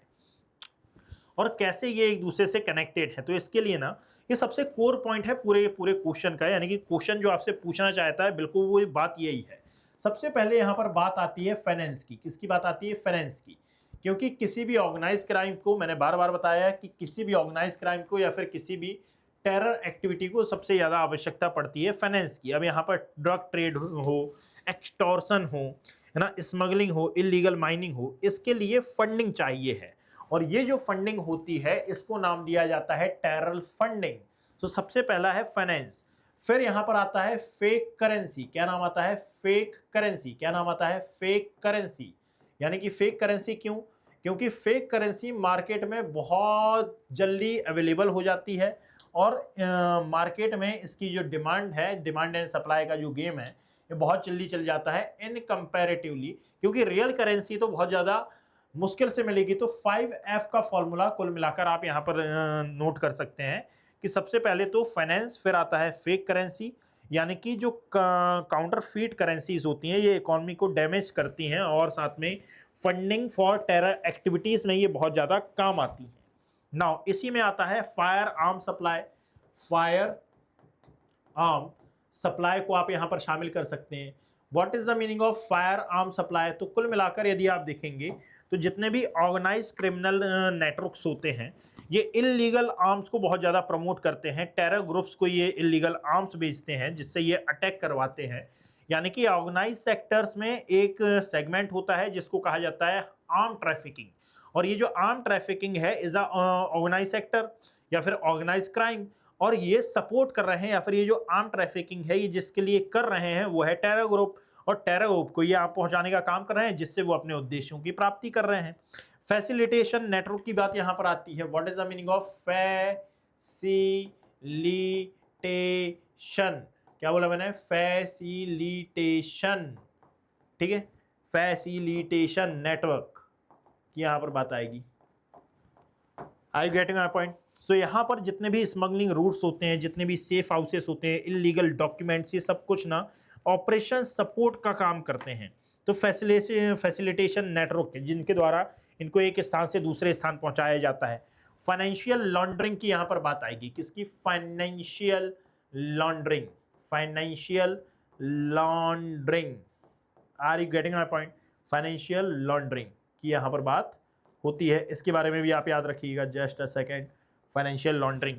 A: और कैसे ये एक दूसरे से कनेक्टेड है। तो इसके लिए ना ये सबसे कोर पॉइंट है पूरे पूरे क्वेश्चन का, यानी कि क्वेश्चन जो आपसे पूछना चाहता है बिल्कुल वो बात यही है। सबसे पहले यहाँ पर बात आती है फाइनेंस की। किसकी बात आती है? फाइनेंस की। क्योंकि किसी भी ऑर्गेनाइज क्राइम को, मैंने बार बार बताया है कि किसी भी ऑर्गेनाइज क्राइम को या फिर किसी भी टेरर एक्टिविटी को सबसे ज़्यादा आवश्यकता पड़ती है फाइनेंस की। अब यहाँ पर ड्रग ट्रेड हो, एक्सटॉर्शन हो, है ना, स्मगलिंग हो, इलीगल माइनिंग हो, इसके लिए फंडिंग चाहिए है। और ये जो फंडिंग होती है इसको नाम दिया जाता है टेरर फंडिंग। तो सबसे पहला है फाइनेंस। फिर यहां पर आता है फेक करेंसी। क्या नाम आता है? Fake currency. क्या नाम आता है? Fake currency. यानी कि फेक करेंसी क्यों? क्योंकि फेक करेंसी मार्केट में बहुत जल्दी अवेलेबल हो जाती है और मार्केट में इसकी जो डिमांड है, डिमांड एंड सप्लाई का जो गेम है, ये बहुत जल्दी चल जाता है इन कंपैरेटिवली। क्योंकि रियल करेंसी तो बहुत ज़्यादा मुश्किल से मिलेगी। तो 5F का फॉर्मूला कुल मिलाकर आप यहाँ पर नोट कर सकते हैं कि सबसे पहले तो फाइनेंस, फिर आता है फेक करेंसी, यानी कि जो काउंटरफीट करेंसीज होती हैं ये इकोनॉमी को डैमेज करती हैं और साथ में फंडिंग फॉर टेरर एक्टिविटीज़ में ये बहुत ज़्यादा काम आती हैं। नाउ इसी में आता है fire arm supply. Fire arm supply को आप यहाँ पर शामिल कर सकते हैं। What is the meaning of fire arm supply? तो कुल मिलाकर यदि आप देखेंगे तो जितने भी ऑर्गेनाइज क्रिमिनल नेटवर्क्स होते हैं ये इलीगल आर्म्स को बहुत ज़्यादा प्रमोट करते हैं। टेरर ग्रुप्स को ये इलीगल आर्म्स बेचते हैं जिससे ये अटैक करवाते हैं। यानी कि ऑर्गेनाइज सेक्टर्स में एक सेगमेंट होता है जिसको कहा जाता है आर्म ट्रैफिकिंग। और ये जो आर्म ट्रैफिकिंग है इज अ ऑर्गेनाइज सेक्टर या फिर ऑर्गेनाइज क्राइम, और ये सपोर्ट कर रहे हैं या फिर ये जो आर्म ट्रैफिकिंग है ये जिसके लिए कर रहे हैं वो है टेरर ग्रुप, और टेरर ग्रुप को ये आप पहुंचाने का काम कर रहे हैं जिससे वो अपने उद्देश्यों की प्राप्ति कर रहे हैं। फैसिलिटेशन नेटवर्क की बात यहां पर आती है। What is the meaning of facilitation? क्या बोला मैंने? फैसिलिटेशन। ठीक है, फैसिलिटेशन नेटवर्क की यहां पर बात आएगी। आई you getting my point? So यहाँ पर जितने भी स्मगलिंग रूट्स होते हैं, जितने भी सेफ हाउसेस होते हैं, इलीगल डॉक्यूमेंट्स, ये सब कुछ ना ऑपरेशन सपोर्ट का काम करते हैं। तो फैसिलिटेशन नेटवर्क जिनके द्वारा इनको एक स्थान से दूसरे स्थान पहुंचाया जाता है। फाइनेंशियल लॉन्ड्रिंग की यहाँ पर बात आएगी। किसकी? Financial laundering. Financial laundering. Are you getting my point? Financial laundering की यहाँ पर बात होती है। इसके बारे में भी आप याद रखिएगा। Just a second. Financial laundering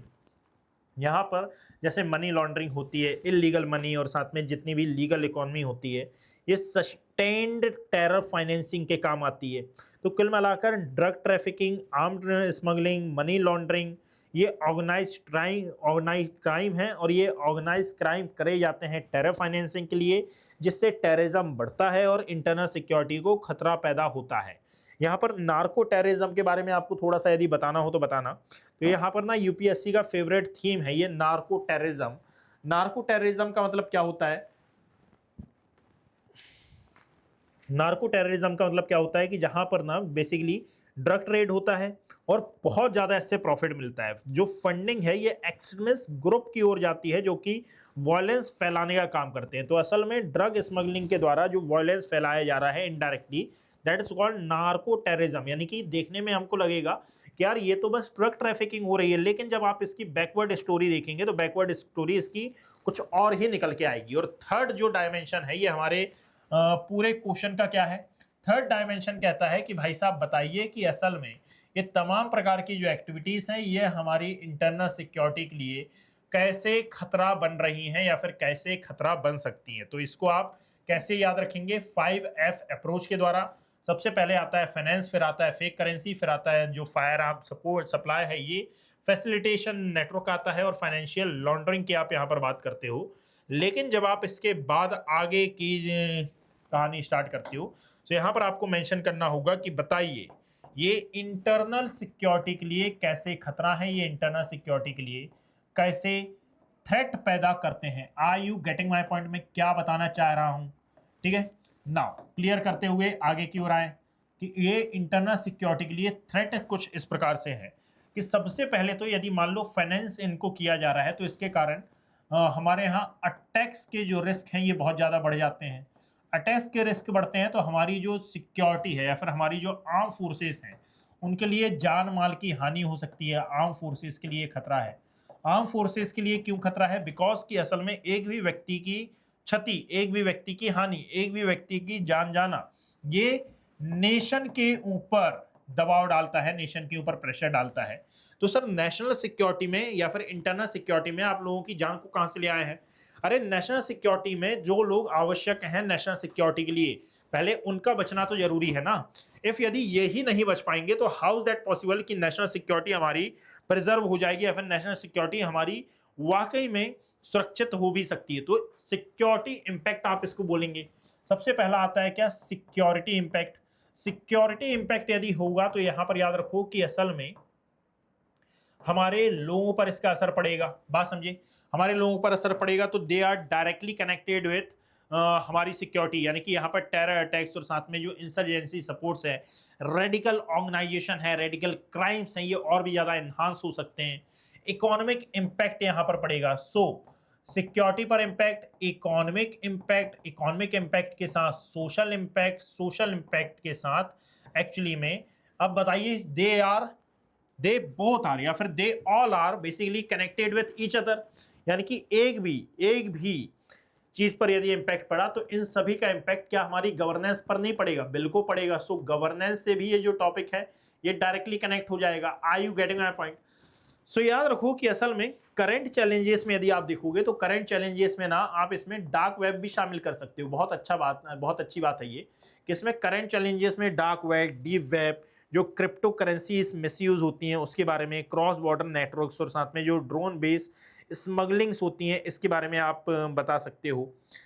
A: यहाँ पर जैसे मनी लॉन्ड्रिंग होती है, इलीगल मनी, और साथ में जितनी भी लीगल इकोनॉमी होती है ये सस्टेन्ड टेरर फाइनेंसिंग के काम आती है। तो कुल मिलाकर drug trafficking, armed smuggling, money laundering ये ऑर्गेनाइज क्राइम है, और ये ऑर्गेनाइज क्राइम करे जाते हैं टेरर फाइनेंसिंग के लिए, जिससे टेररिज्म बढ़ता है और इंटरनल सिक्योरिटी को खतरा पैदा होता है। यहाँ पर नार्को टेररिज्म के बारे में आपको थोड़ा सा यदि बताना हो तो बताना। तो यहाँ पर ना यूपीएससी का फेवरेट थीम है ये नार्को टेररिज्म। नार्को टेररिज्म का मतलब क्या होता है? नार्को टेररिज्म का मतलब क्या होता है कि जहां पर ना बेसिकली ड्रग ट्रेड होता है और बहुत ज़्यादा इससे प्रॉफिट मिलता है। जो फंडिंग है ये एक्सट्रीमिस्ट ग्रुप की ओर जाती है जो कि वायलेंस फैलाने का काम करते हैं। तो असल में ड्रग स्मगलिंग के द्वारा जो वायलेंस फैलाया जा रहा है indirectly, that is called narco terrorism. यानी कि देखने में हमको लगेगा कि यार ये तो बस ड्रग ट्रैफिकिंग हो रही है, लेकिन जब आप इसकी बैकवर्ड स्टोरी देखेंगे तो बैकवर्ड स्टोरी इसकी कुछ और ही निकल के आएगी। और थर्ड जो डायमेंशन है ये हमारे पूरे क्वेश्चन का क्या है? थर्ड डायमेंशन कहता है कि भाई साहब बताइए कि असल में ये तमाम प्रकार की जो एक्टिविटीज हैं ये हमारी इंटरनल सिक्योरिटी के लिए कैसे खतरा बन रही हैं या फिर कैसे खतरा बन सकती हैं। तो इसको आप कैसे याद रखेंगे? 5F अप्रोच के द्वारा। सबसे पहले आता है फाइनेंस, फिर आता है फेक करेंसी, फिर आता है जो फायर आर्म सपोर्ट सप्लाई है ये, फैसिलिटेशन नेटवर्क आता है, और फाइनेंशियल लॉन्ड्रिंग की आप यहाँ पर बात करते हो। लेकिन जब आप इसके बाद आगे की कहानी स्टार्ट करते हो तो यहाँ पर आपको मेंशन करना होगा कि बताइए ये इंटरनल सिक्योरिटी के लिए कैसे खतरा है, ये इंटरनल सिक्योरिटी के लिए कैसे थ्रेट पैदा करते हैं। Are you getting my point? में क्या बताना चाह रहा हूं? ठीक है, नाउ क्लियर करते हुए आगे की ओर आए कि ये इंटरनल सिक्योरिटी के लिए थ्रेट कुछ इस प्रकार से है कि सबसे पहले तो यदि मान लो फाइनेंस इनको किया जा रहा है तो इसके कारण हमारे यहाँ अटैक्स के जो रिस्क हैं ये बहुत ज़्यादा बढ़ जाते हैं। अटैक्स के रिस्क बढ़ते हैं तो हमारी जो सिक्योरिटी है या फिर हमारी जो आर्म फोर्सेस हैं उनके लिए जान माल की हानि हो सकती है। आर्म फोर्सेस के लिए खतरा है। आर्म फोर्सेस के लिए क्यों खतरा है? बिकॉज कि असल में एक भी व्यक्ति की क्षति, एक भी व्यक्ति की हानि, एक भी व्यक्ति की जान जाना, ये नेशन के ऊपर दबाव डालता है, नेशन के ऊपर प्रेशर डालता है। तो सर नेशनल सिक्योरिटी में या फिर इंटरनल सिक्योरिटी में आप लोगों की जान को कहां से ले आए हैं? अरे नेशनल सिक्योरिटी में जो लोग आवश्यक हैं नेशनल सिक्योरिटी के लिए, पहले उनका बचना तो जरूरी है ना। इफ यदि ये ही नहीं बच पाएंगे तो हाउ इज दैट पॉसिबल कि नेशनल सिक्योरिटी हमारी प्रिजर्व हो जाएगी या फिर नेशनल सिक्योरिटी हमारी वाकई में सुरक्षित हो भी सकती है। तो सिक्योरिटी इंपैक्ट आप इसको बोलेंगे। सबसे पहला आता है क्या? Security impact. सिक्योरिटी इंपैक्ट यदि होगा तो यहां पर याद रखो कि असल में हमारे लोगों पर इसका असर पड़ेगा। बात समझे? हमारे लोगों पर असर पड़ेगा तो they are directly connected with हमारी सिक्योरिटी, यानी कि यहाँ पर टेरर अटैक्स और साथ में जो इंसर्जेंसी सपोर्ट्स है, रेडिकल ऑर्गेनाइजेशन है, रेडिकल क्राइम्स हैं, ये और भी ज्यादा एनहांस हो सकते हैं। इकोनॉमिक इंपैक्ट यहाँ पर पड़ेगा। सो सिक्योरिटी पर इंपैक्ट, इकोनॉमिक इंपैक्ट के साथ सोशल इंपैक्ट, सोशल इंपैक्ट के साथ एक्चुअली में अब बताइए दे बोथ आर या फिर they all are basically connected with each other, यानी कि एक भी चीज पर यदि इंपैक्ट पड़ा तो इन सभी का इंपैक्ट क्या हमारी गवर्नेंस पर नहीं पड़ेगा? बिल्कुल पड़ेगा। सो गवर्नेंस से भी ये जो टॉपिक है ये डायरेक्टली कनेक्ट हो जाएगा। Are you getting my point? So याद रखो कि असल में करंट चैलेंजेस में यदि आप देखोगे तो करंट चैलेंजेस में ना आप इसमें डार्क वेब भी शामिल कर सकते हो। बहुत अच्छी बात है ये कि इसमें करंट चैलेंजेस में डार्क वेब, डीप वेब, जो क्रिप्टो करेंसीज मिसयूज होती हैं उसके बारे में, क्रॉस बॉर्डर नेटवर्क्स और साथ में जो ड्रोन बेस स्मगलिंग्स होती हैं इसके बारे में आप बता सकते हो।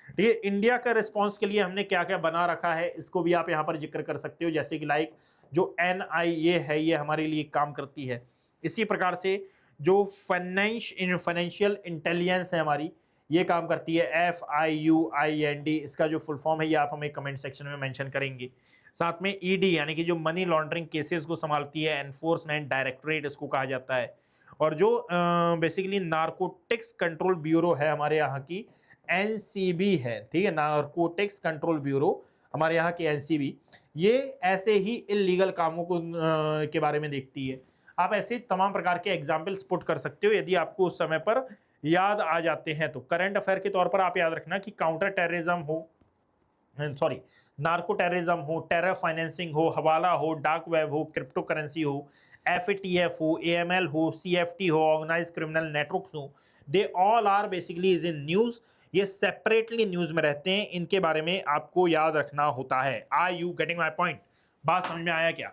A: ठीक है, इंडिया का रिस्पॉन्स के लिए हमने क्या क्या बना रखा है इसको भी आप यहाँ पर जिक्र कर सकते हो, जैसे कि लाइक जो NIA है ये हमारे लिए काम करती है। इसी प्रकार से जो फाइनेंशियल इंटेलिजेंस है हमारी ये काम करती है, FIUIND, इसका जो फुल फॉर्म है ये आप हमें कमेंट सेक्शन में मेंशन करेंगे। साथ में ED यानी कि जो मनी लॉन्ड्रिंग केसेस को संभालती है, एनफोर्समेंट डायरेक्टरेट इसको कहा जाता है। और जो बेसिकली नारकोटिक्स कंट्रोल ब्यूरो है हमारे यहाँ की, NCB है। ठीक है, नारकोटिक्स कंट्रोल ब्यूरो हमारे यहाँ की NCB, ये ऐसे ही इलीगल कामों को के बारे में देखती है। आप ऐसे तमाम प्रकार के एग्जाम्पल्स पुट कर सकते हो यदि आपको उस समय पर याद आ जाते हैं तो। करंट अफेयर के तौर पर आप याद रखना कि काउंटर टेररिज्म हो, सॉरी नार्को टेररिज्म हो, टेरर फाइनेंसिंग हो, हवाला हो, डार्क वेब हो, क्रिप्टो करेंसी हो, FATF हो, AML हो, CFT हो, ऑर्गेनाइज क्रिमिनल नेटवर्क्स हो, they all are basically is in news. ये सेपरेटली न्यूज में रहते हैं, इनके बारे में आपको याद रखना होता है। Are you getting my point? बात समझ में आया क्या?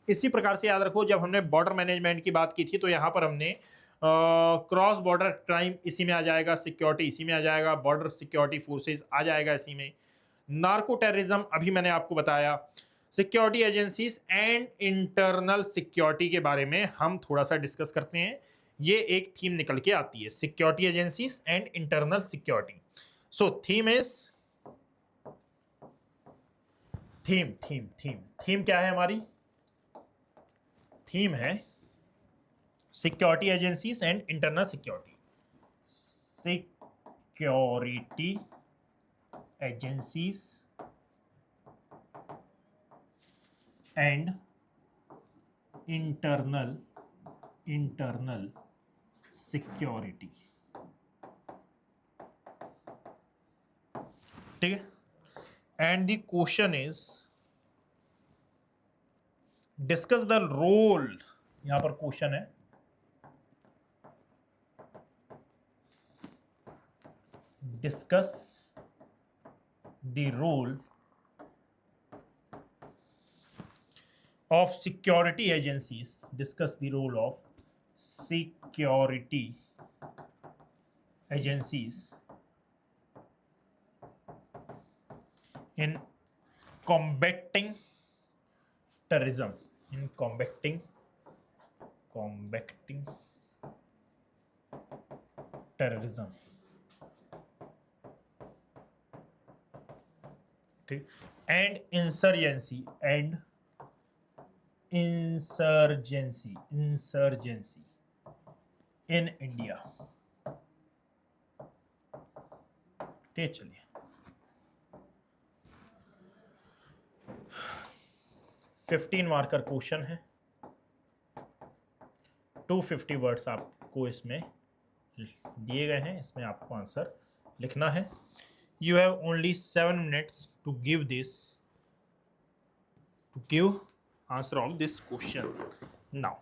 A: इसी प्रकार से याद रखो, जब हमने बॉर्डर मैनेजमेंट की बात की थी तो यहां पर हमने क्रॉस बॉर्डर क्राइम इसी में आ जाएगा, सिक्योरिटी इसी में आ जाएगा, बॉर्डर सिक्योरिटी फोर्सेस आ जाएगा इसी में, नार्को टेररिज्म अभी मैंने आपको बताया, security agencies and internal security के बारे में हम थोड़ा सा डिस्कस करते हैं। ये एक थीम निकल के आती है, security agencies and internal security. So theme is theme क्या है हमारी? थीम है security agencies and internal security. Security agencies and internal security. ठीक है, and the question is discuss the role. यहां पर क्वेश्चन है discuss the role of security agencies, discuss the role of security agencies in combating terrorism, in combating terrorism। ठीक, and insurgency in India। ठीक, चलिए 15 मार्कर क्वेश्चन है, 250 वर्ड्स आपको इसमें दिए गए हैं, इसमें आपको आंसर लिखना है। You have only 7 minutes to give answer of this question now.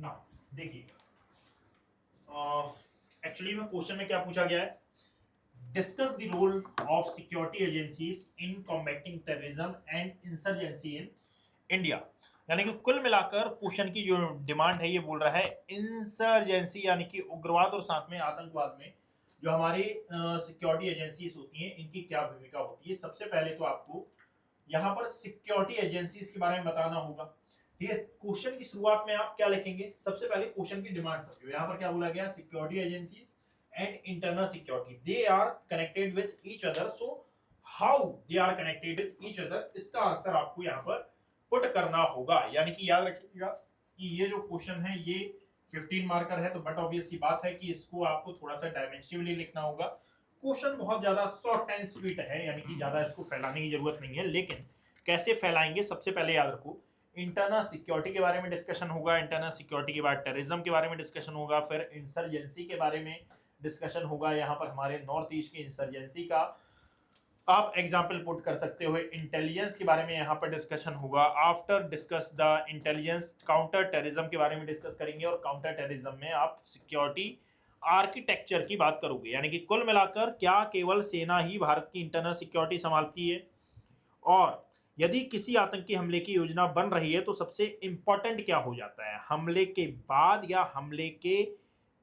A: ना देखिए, एक्चुअली में क्वेश्चन में क्या पूछा गया है, discuss the role of security agencies in combating terrorism and insurgency in India. यानी कि कुल मिलाकर क्वेश्चन की जो डिमांड है ये बोल रहा है इंसर्जेंसी यानी कि उग्रवाद और साथ में आतंकवाद में जो हमारी सिक्योरिटी एजेंसीज होती हैं इनकी क्या भूमिका होती है। सबसे पहले तो आपको यहाँ पर सिक्योरिटी एजेंसीज के बारे में बताना होगा। ठीक है, क्वेश्चन की शुरुआत में आप क्या लिखेंगे, सबसे पहले क्वेश्चन की डिमांड समझो। यहाँ पर क्या बोला गया, security agencies and internal security they are connected with each other, so how they are connected with each other, इसका आंसर आपको यहाँ पर पुट करना होगा। यानी कि याद रखिएगा कि ये जो क्वेश्चन है ये 15 मार्कर है, तो बट ऑब्वियस सी बात है कि इसको आपको थोड़ा सा डायमेंशनली लिखना होगा। क्वेश्चन बहुत ज्यादा शॉर्ट एंड स्वीट है, यानी कि ज्यादा इसको फैलाने की जरूरत नहीं है, लेकिन कैसे फैलाएंगे सबसे पहले याद रखो। इंटरनल सिक्योरिटी के बारे में डिस्कशन होगा, इंटरनल सिक्योरिटी के बाद टेररिज्म के बारे में डिस्कशन होगा, फिर इंसर्जेंसी के बारे में डिस्कशन होगा। यहाँ पर हमारे नॉर्थ ईस्ट की इंसर्जेंसी का आप एग्जाम्पल पुट कर सकते हो। इंटेलिजेंस के बारे में यहाँ पर डिस्कशन होगा। After discuss the intelligence counter terrorism के बारे में डिस्कस करेंगे, और काउंटर टेररिज्म में आप सिक्योरिटी आर्किटेक्चर की बात करोगे। यानी कि कुल मिलाकर क्या केवल सेना ही भारत की इंटरनल सिक्योरिटी संभालती है, और यदि किसी आतंकी हमले की योजना बन रही है तो सबसे इंपॉर्टेंट क्या हो जाता है, हमले के बाद या हमले के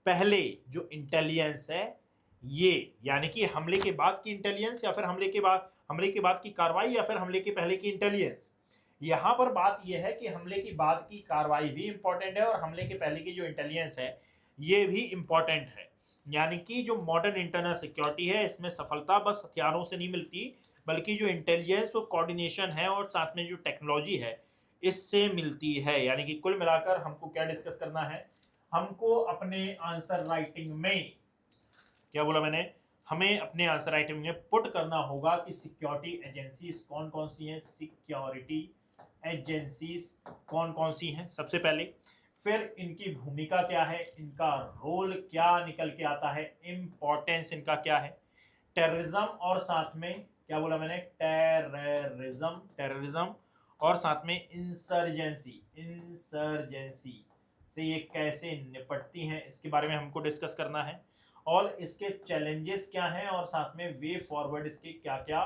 A: पहले जो इंटेलिजेंस है ये, यानी कि हमले के बाद की इंटेलिजेंस या फिर हमले के बाद की कार्रवाई या फिर हमले के पहले की इंटेलिजेंस। यहां पर बात यह है कि हमले की बाद की कार्रवाई भी इंपॉर्टेंट है और हमले के पहले की जो इंटेलिजेंस है ये भी इंपॉर्टेंट है। यानी कि जो मॉडर्न इंटरनल सिक्योरिटी है इसमें सफलता बस हथियारों से नहीं मिलती, बल्कि जो इंटेलिजेंस और कोऑर्डिनेशन है और साथ में जो टेक्नोलॉजी है इससे मिलती है। यानी कि कुल मिलाकर हमको क्या डिस्कस करना है, हमको अपने आंसर राइटिंग में क्या बोला मैंने, हमें अपने आंसर राइटिंग में पुट करना होगा कि सिक्योरिटी एजेंसीज कौन कौन सी हैं, सिक्योरिटी एजेंसीज कौन कौन सी हैं सबसे पहले, फिर इनकी भूमिका क्या है, इनका रोल क्या निकल के आता है, इंपॉर्टेंस इनका क्या है, टेररिज्म और साथ में क्या बोला मैंने, टेररिज्म और साथ में इंसर्जेंसी से ये कैसे निपटती हैं इसके बारे में हमको डिस्कस करना है, और इसके चैलेंजेस क्या हैं और साथ में वे फॉरवर्ड इसके क्या क्या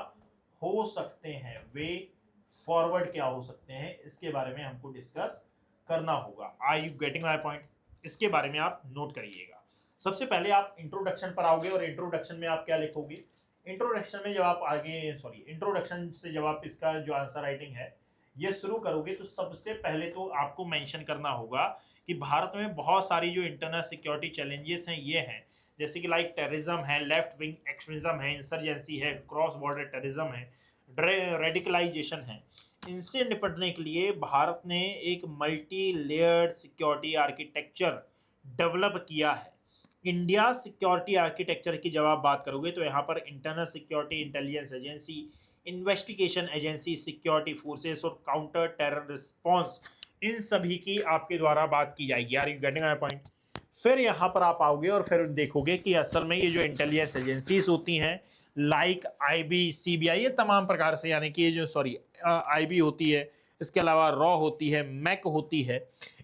A: हो सकते हैं, वे फॉरवर्ड क्या हो सकते हैं इसके बारे में हमको डिस्कस करना होगा। Are you getting my point, इसके बारे में आप नोट करिएगा। सबसे पहले आप इंट्रोडक्शन पर आओगे और इंट्रोडक्शन में आप क्या लिखोगे, इंट्रोडक्शन में जब आप इंट्रोडक्शन से जब आप इसका जो आंसर राइटिंग है ये शुरू करोगे तो सबसे पहले तो आपको मेंशन करना होगा कि भारत में बहुत सारी जो इंटरनल सिक्योरिटी चैलेंजेस हैं ये हैं, जैसे कि लाइक टेररिज्म है, लेफ्ट विंग एक्सट्रीमिज्म है, इंसर्जेंसी है, क्रॉस बॉर्डर टेररिज्म है, रेडिकलाइजेशन है। इनसे निपटने के लिए भारत ने एक multi layered security architecture develop किया है। इंडिया सिक्योरिटी आर्किटेक्चर की जब आप बात करोगे तो यहाँ पर internal security intelligence agency, investigation agency, security forces और काउंटर टेरर रिस्पॉन्स, इन सभी की आपके द्वारा बात की जाएगी। Are you getting my point. फिर यहाँ पर आप आओगे और फिर देखोगे कि असल में ये जो इंटेलिजेंस एजेंसीज होती हैं लाइक आईबी, सीबीआई, ये तमाम प्रकार से, यानी कि ये जो आईबी होती है, इसके अलावा रॉ होती है, मैक होती है,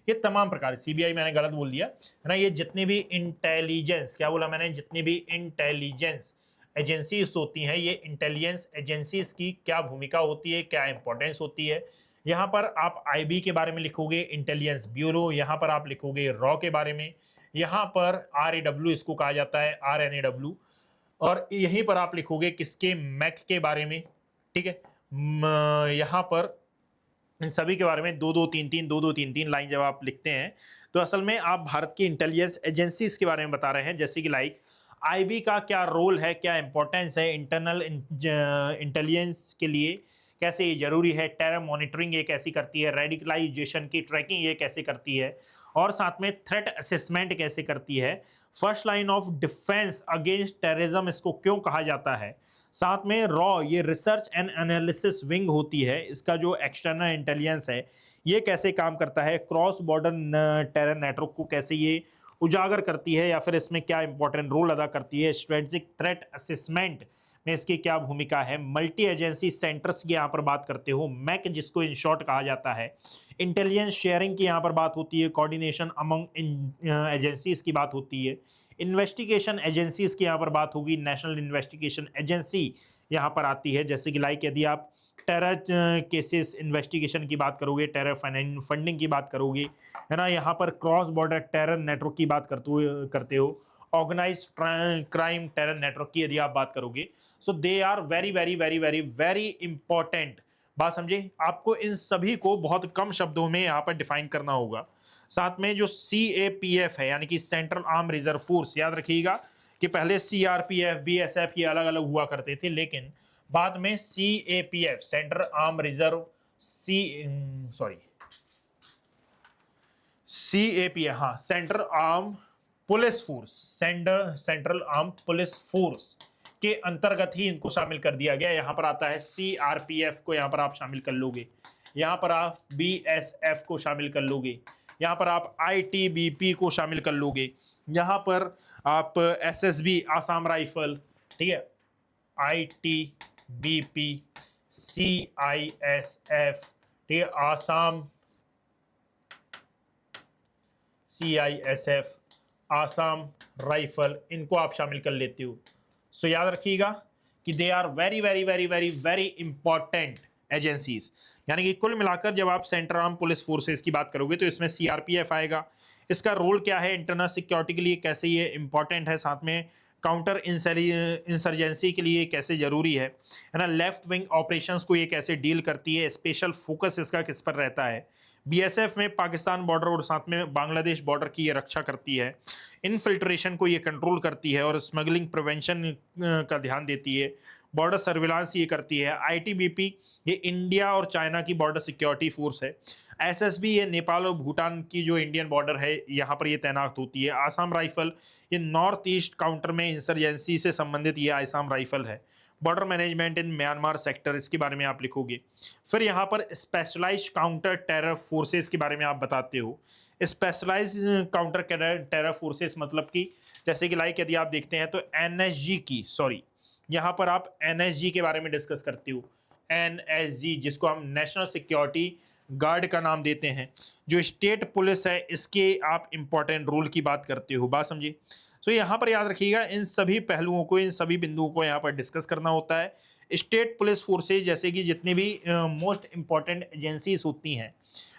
A: ये तमाम प्रकार, सीबीआई मैंने गलत बोल दिया है ना, ये जितनी भी इंटेलिजेंस, क्या बोला मैंने, जितनी भी इंटेलिजेंस एजेंसीज होती हैं, ये इंटेलिजेंस एजेंसीज की क्या भूमिका होती है, क्या इंपॉर्टेंस होती है। यहाँ पर आप आईबी के बारे में लिखोगे इंटेलिजेंस ब्यूरो, यहाँ पर आप लिखोगे रॉ के बारे में, यहाँ पर RAW इसको कहा जाता है, RNAW, और यहीं पर आप लिखोगे किसके, मैक के बारे में। ठीक है, यहाँ पर इन सभी के बारे में दो दो तीन तीन लाइन जब आप लिखते हैं तो असल में आप भारत की इंटेलिजेंस एजेंसीज के बारे में बता रहे हैं, जैसे कि लाइक आईबी का क्या रोल है, क्या इंपॉर्टेंस है इंटरनल इंटेलिजेंस के लिए, कैसे ये जरूरी है, टेरर मॉनिटरिंग ये कैसी करती है, रेडिकलाइजेशन की ट्रैकिंग ये कैसे करती है, और साथ में थ्रेट असेसमेंट कैसे करती है, first line of defence against terrorism इसको क्यों कहा जाता है, साथ में रॉ ये रिसर्च एंड एनालिसिस विंग होती है, इसका जो एक्सटर्नल इंटेलिजेंस है ये कैसे काम करता है, क्रॉस बॉर्डर टेरर नेटवर्क को कैसे ये उजागर करती है या फिर इसमें क्या इंपॉर्टेंट रोल अदा करती है, स्ट्रेटेजिक थ्रेट असेसमेंट में इसकी क्या भूमिका है, मल्टी एजेंसी सेंटर्स की यहाँ पर बात करते हो, मैक जिसको इन शॉर्ट कहा जाता है, इंटेलिजेंस शेयरिंग की यहाँ पर बात होती है, कोऑर्डिनेशन अमंग एजेंसीज की बात होती है, इन्वेस्टिगेशन एजेंसीज की यहाँ पर बात होगी, नेशनल इन्वेस्टिगेशन एजेंसी यहाँ पर आती है, जैसे कि लाइक यदि आप टेरर केसेस इन्वेस्टिगेशन की बात करोगे, टेरर फंडिंग की बात करोगे, है ना, यहाँ पर क्रॉस बॉर्डर टेरर नेटवर्क की बात करते हो, ऑर्गेनाइज क्राइम टेरर नेटवर्क की यदि आप बात करोगे, so they are very very very very very important. बात समझे, आपको इन सभी को बहुत कम शब्दों में यहाँ पर डिफाइन करना होगा। साथ में जो CAPF है यानी कि सेंट्रल आर्म रिजर्व फोर्स, याद रखिएगा कि पहले CRPF BSF ये अलग अलग हुआ करते थे, लेकिन बाद में CAPF central arm reserve CAPF, हाँ, central arm police force, central arm police force के अंतर्गत ही इनको शामिल कर दिया गया। यहाँ पर आता है CRPF को यहाँ पर आप शामिल कर लोगे, यहाँ पर आप BSF को शामिल कर लोगे, यहाँ पर आप ITBP को शामिल कर लोगे, यहाँ पर आप SSB आसाम राइफल, ठीक है, ITBP, CISF, ठीक है, आसाम CISF, आसाम राइफल, इनको आप शामिल कर लेते हो। सो याद रखिएगा कि they are very very very very very important agencies. यानी कि कुल मिलाकर जब आप सेंट्रल आर्म पुलिस फोर्सेस की बात करोगे तो इसमें CRPF आएगा। इसका रोल क्या है, इंटरनल सिक्योरिटी के लिए कैसे ये इंपॉर्टेंट है, साथ में काउंटर इंसर्जेंसी के लिए कैसे जरूरी है ना, लेफ्ट विंग ऑपरेशंस को ये कैसे डील करती है, स्पेशल फोकस इसका किस पर रहता है। BSF में पाकिस्तान बॉर्डर और साथ में बांग्लादेश बॉर्डर की ये रक्षा करती है, इनफिल्ट्रेशन को ये कंट्रोल करती है और स्मगलिंग प्रिवेंशन का ध्यान देती है, बॉर्डर सर्विलांस ये करती है। ITBP ये इंडिया और चाइना की बॉर्डर सिक्योरिटी फोर्स है। SSB ये नेपाल और भूटान की जो इंडियन बॉर्डर है यहाँ पर ये तैनात होती है। आसाम राइफल ये नॉर्थ ईस्ट काउंटर में इंसर्जेंसी से संबंधित ये आसाम राइफल है। Border management in Myanmar sector, इसके बारे में आप लिखोगे। फिर यहाँ पर स्पेशलाइज्ड काउंटर टेरर फोर्सेस के बारे में आप बताते हो। स्पेशलाइज्ड काउंटर टेरर फोर्सेस मतलब कि जैसे कि लाइक यदि आप देखते हैं तो यहाँ पर आप NSG के बारे में डिस्कस करते हो। NSG जिसको हम नेशनल सिक्योरिटी गार्ड का नाम देते हैं, जो स्टेट पुलिस है, इसके आप इंपॉर्टेंट रोल की बात करते हो। बात समझिए। सो यहाँ पर याद रखिएगा इन सभी पहलुओं को, इन सभी बिंदुओं को यहाँ पर डिस्कस करना होता है। स्टेट पुलिस फोर्सेज जैसे कि जितनी भी मोस्ट इंपॉर्टेंट एजेंसीज होती हैं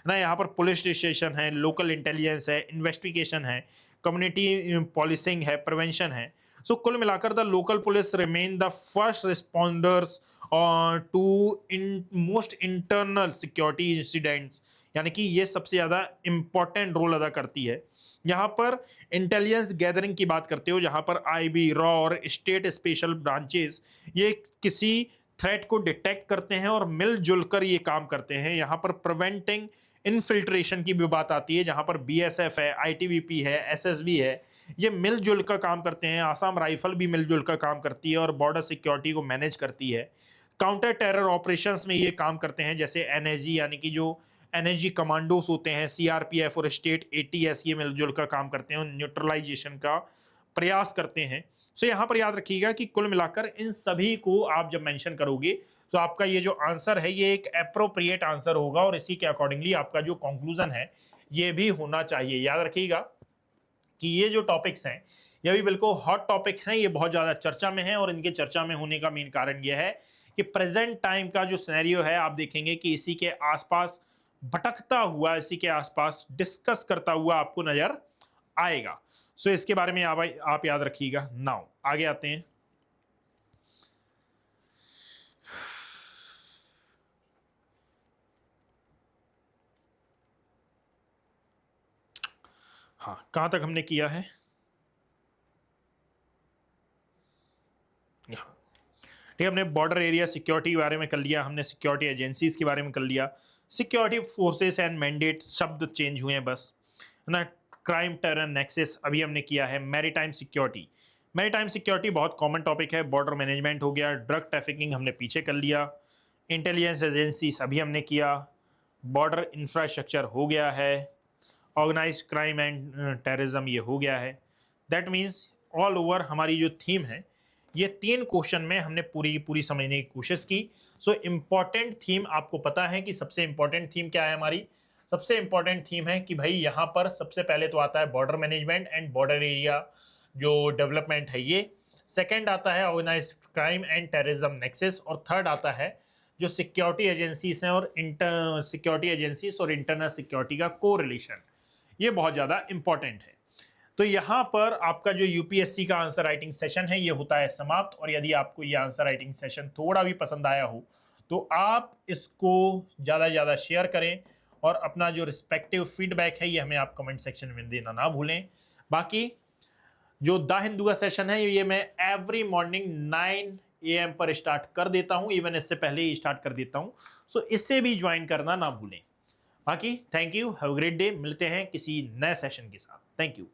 A: ना, यहाँ पर पुलिस स्टेशन है, लोकल इंटेलिजेंस है, इन्वेस्टिगेशन है, कम्युनिटी पॉलिसिंग है, प्रिवेंशन है। सो कुल मिलाकर the local police remain the first responders to most internal security incidents, यानी कि ये सबसे ज़्यादा इंपॉर्टेंट रोल अदा करती है। यहाँ पर इंटेलिजेंस गैदरिंग की बात करते हो, जहाँ पर IB, रॉ और स्टेट स्पेशल ब्रांचेस ये किसी थ्रेट को डिटेक्ट करते हैं और मिलजुल कर ये काम करते हैं। यहाँ पर प्रिवेंटिंग इनफिल्ट्रेशन की भी बात आती है, जहाँ पर BSF है, ITBP है, SSB है, ये मिलजुल कर काम करते हैं। आसाम राइफल भी मिलजुल कर काम करती है और बॉर्डर सिक्योरिटी को मैनेज करती है। काउंटर टेरर ऑपरेशंस में ये काम करते हैं, जैसे NSG यानी कि जो NSG कमांडोस होते हैं, CRPF और स्टेट ATS ये मिलजुल कर काम करते हैं और न्यूट्रलाइजेशन का प्रयास करते हैं। सो यहाँ पर याद रखिएगा कि कुल मिलाकर इन सभी को आप जब मेंशन करोगे तो आपका ये जो आंसर है ये एक एप्रोप्रिएट आंसर होगा और इसी के अकॉर्डिंगली आपका जो कंक्लूजन है ये भी होना चाहिए। याद रखिएगा कि ये जो टॉपिक्स हैं ये भी बिल्कुल हॉट टॉपिक हैं, ये बहुत ज़्यादा चर्चा में हैं और इनके चर्चा में होने का मेन कारण ये है कि प्रेजेंट टाइम का जो सिनेरियो है आप देखेंगे कि इसी के आसपास भटकता हुआ, इसी के आसपास डिस्कस करता हुआ आपको नजर आएगा। सो इसके बारे में आप याद रखिएगा। नाउ आगे आते हैं। हाँ, कहां तक हमने किया है? ठीक है, हमने बॉर्डर एरिया सिक्योरिटी के बारे में कर लिया, हमने सिक्योरिटी एजेंसीज के बारे में कर लिया, सिक्योरिटी फोर्सेस एंड मैंडेट शब्द चेंज हुए हैं बस, है ना। क्राइम टेरर नेक्सस अभी हमने किया है। मैरीटाइम सिक्योरिटी, मैरीटाइम सिक्योरिटी बहुत कॉमन टॉपिक है। बॉर्डर मैनेजमेंट हो गया, ड्रग ट्रैफिकिंग हमने पीछे कर लिया, इंटेलिजेंस एजेंसीज अभी हमने किया, बॉर्डर इंफ्रास्ट्रक्चर हो गया है, ऑर्गेनाइज क्राइम एंड टेररिज्म ये हो गया है। दैट मीन्स ऑल ओवर हमारी जो थीम है ये 3 क्वेश्चन में हमने पूरी की पूरी समझने की कोशिश की। सो इंपॉर्टेंट थीम आपको पता है कि सबसे इंपॉर्टेंट थीम क्या है हमारी? सबसे इंपॉर्टेंट थीम है कि भाई यहाँ पर सबसे पहले तो आता है border management and border area जो डेवलपमेंट है ये। सेकंड आता है organised crime and terrorism nexus, और थर्ड आता है जो सिक्योरिटी एजेंसीज हैं और सिक्योरिटी एजेंसीज और इंटरनल सिक्योरिटी का को रिलेशन। ये बहुत ज़्यादा इंपॉर्टेंट है। तो यहाँ पर आपका जो यूपीएससी का आंसर राइटिंग सेशन है ये होता है समाप्त। और यदि आपको ये आंसर राइटिंग सेशन थोड़ा भी पसंद आया हो तो आप इसको ज़्यादा से ज़्यादा शेयर करें, और अपना जो रिस्पेक्टिव फीडबैक है ये हमें आप कमेंट सेक्शन में देना ना भूलें। बाकी जो द हिंदू का सेशन है ये मैं एवरी मॉर्निंग 9 AM पर स्टार्ट कर देता हूँ, इवन इससे पहले ही स्टार्ट कर देता हूँ। सो इससे भी ज्वाइन करना ना भूलें। बाकी thank you, have a great day. मिलते हैं किसी नए सेशन के साथ। Thank you.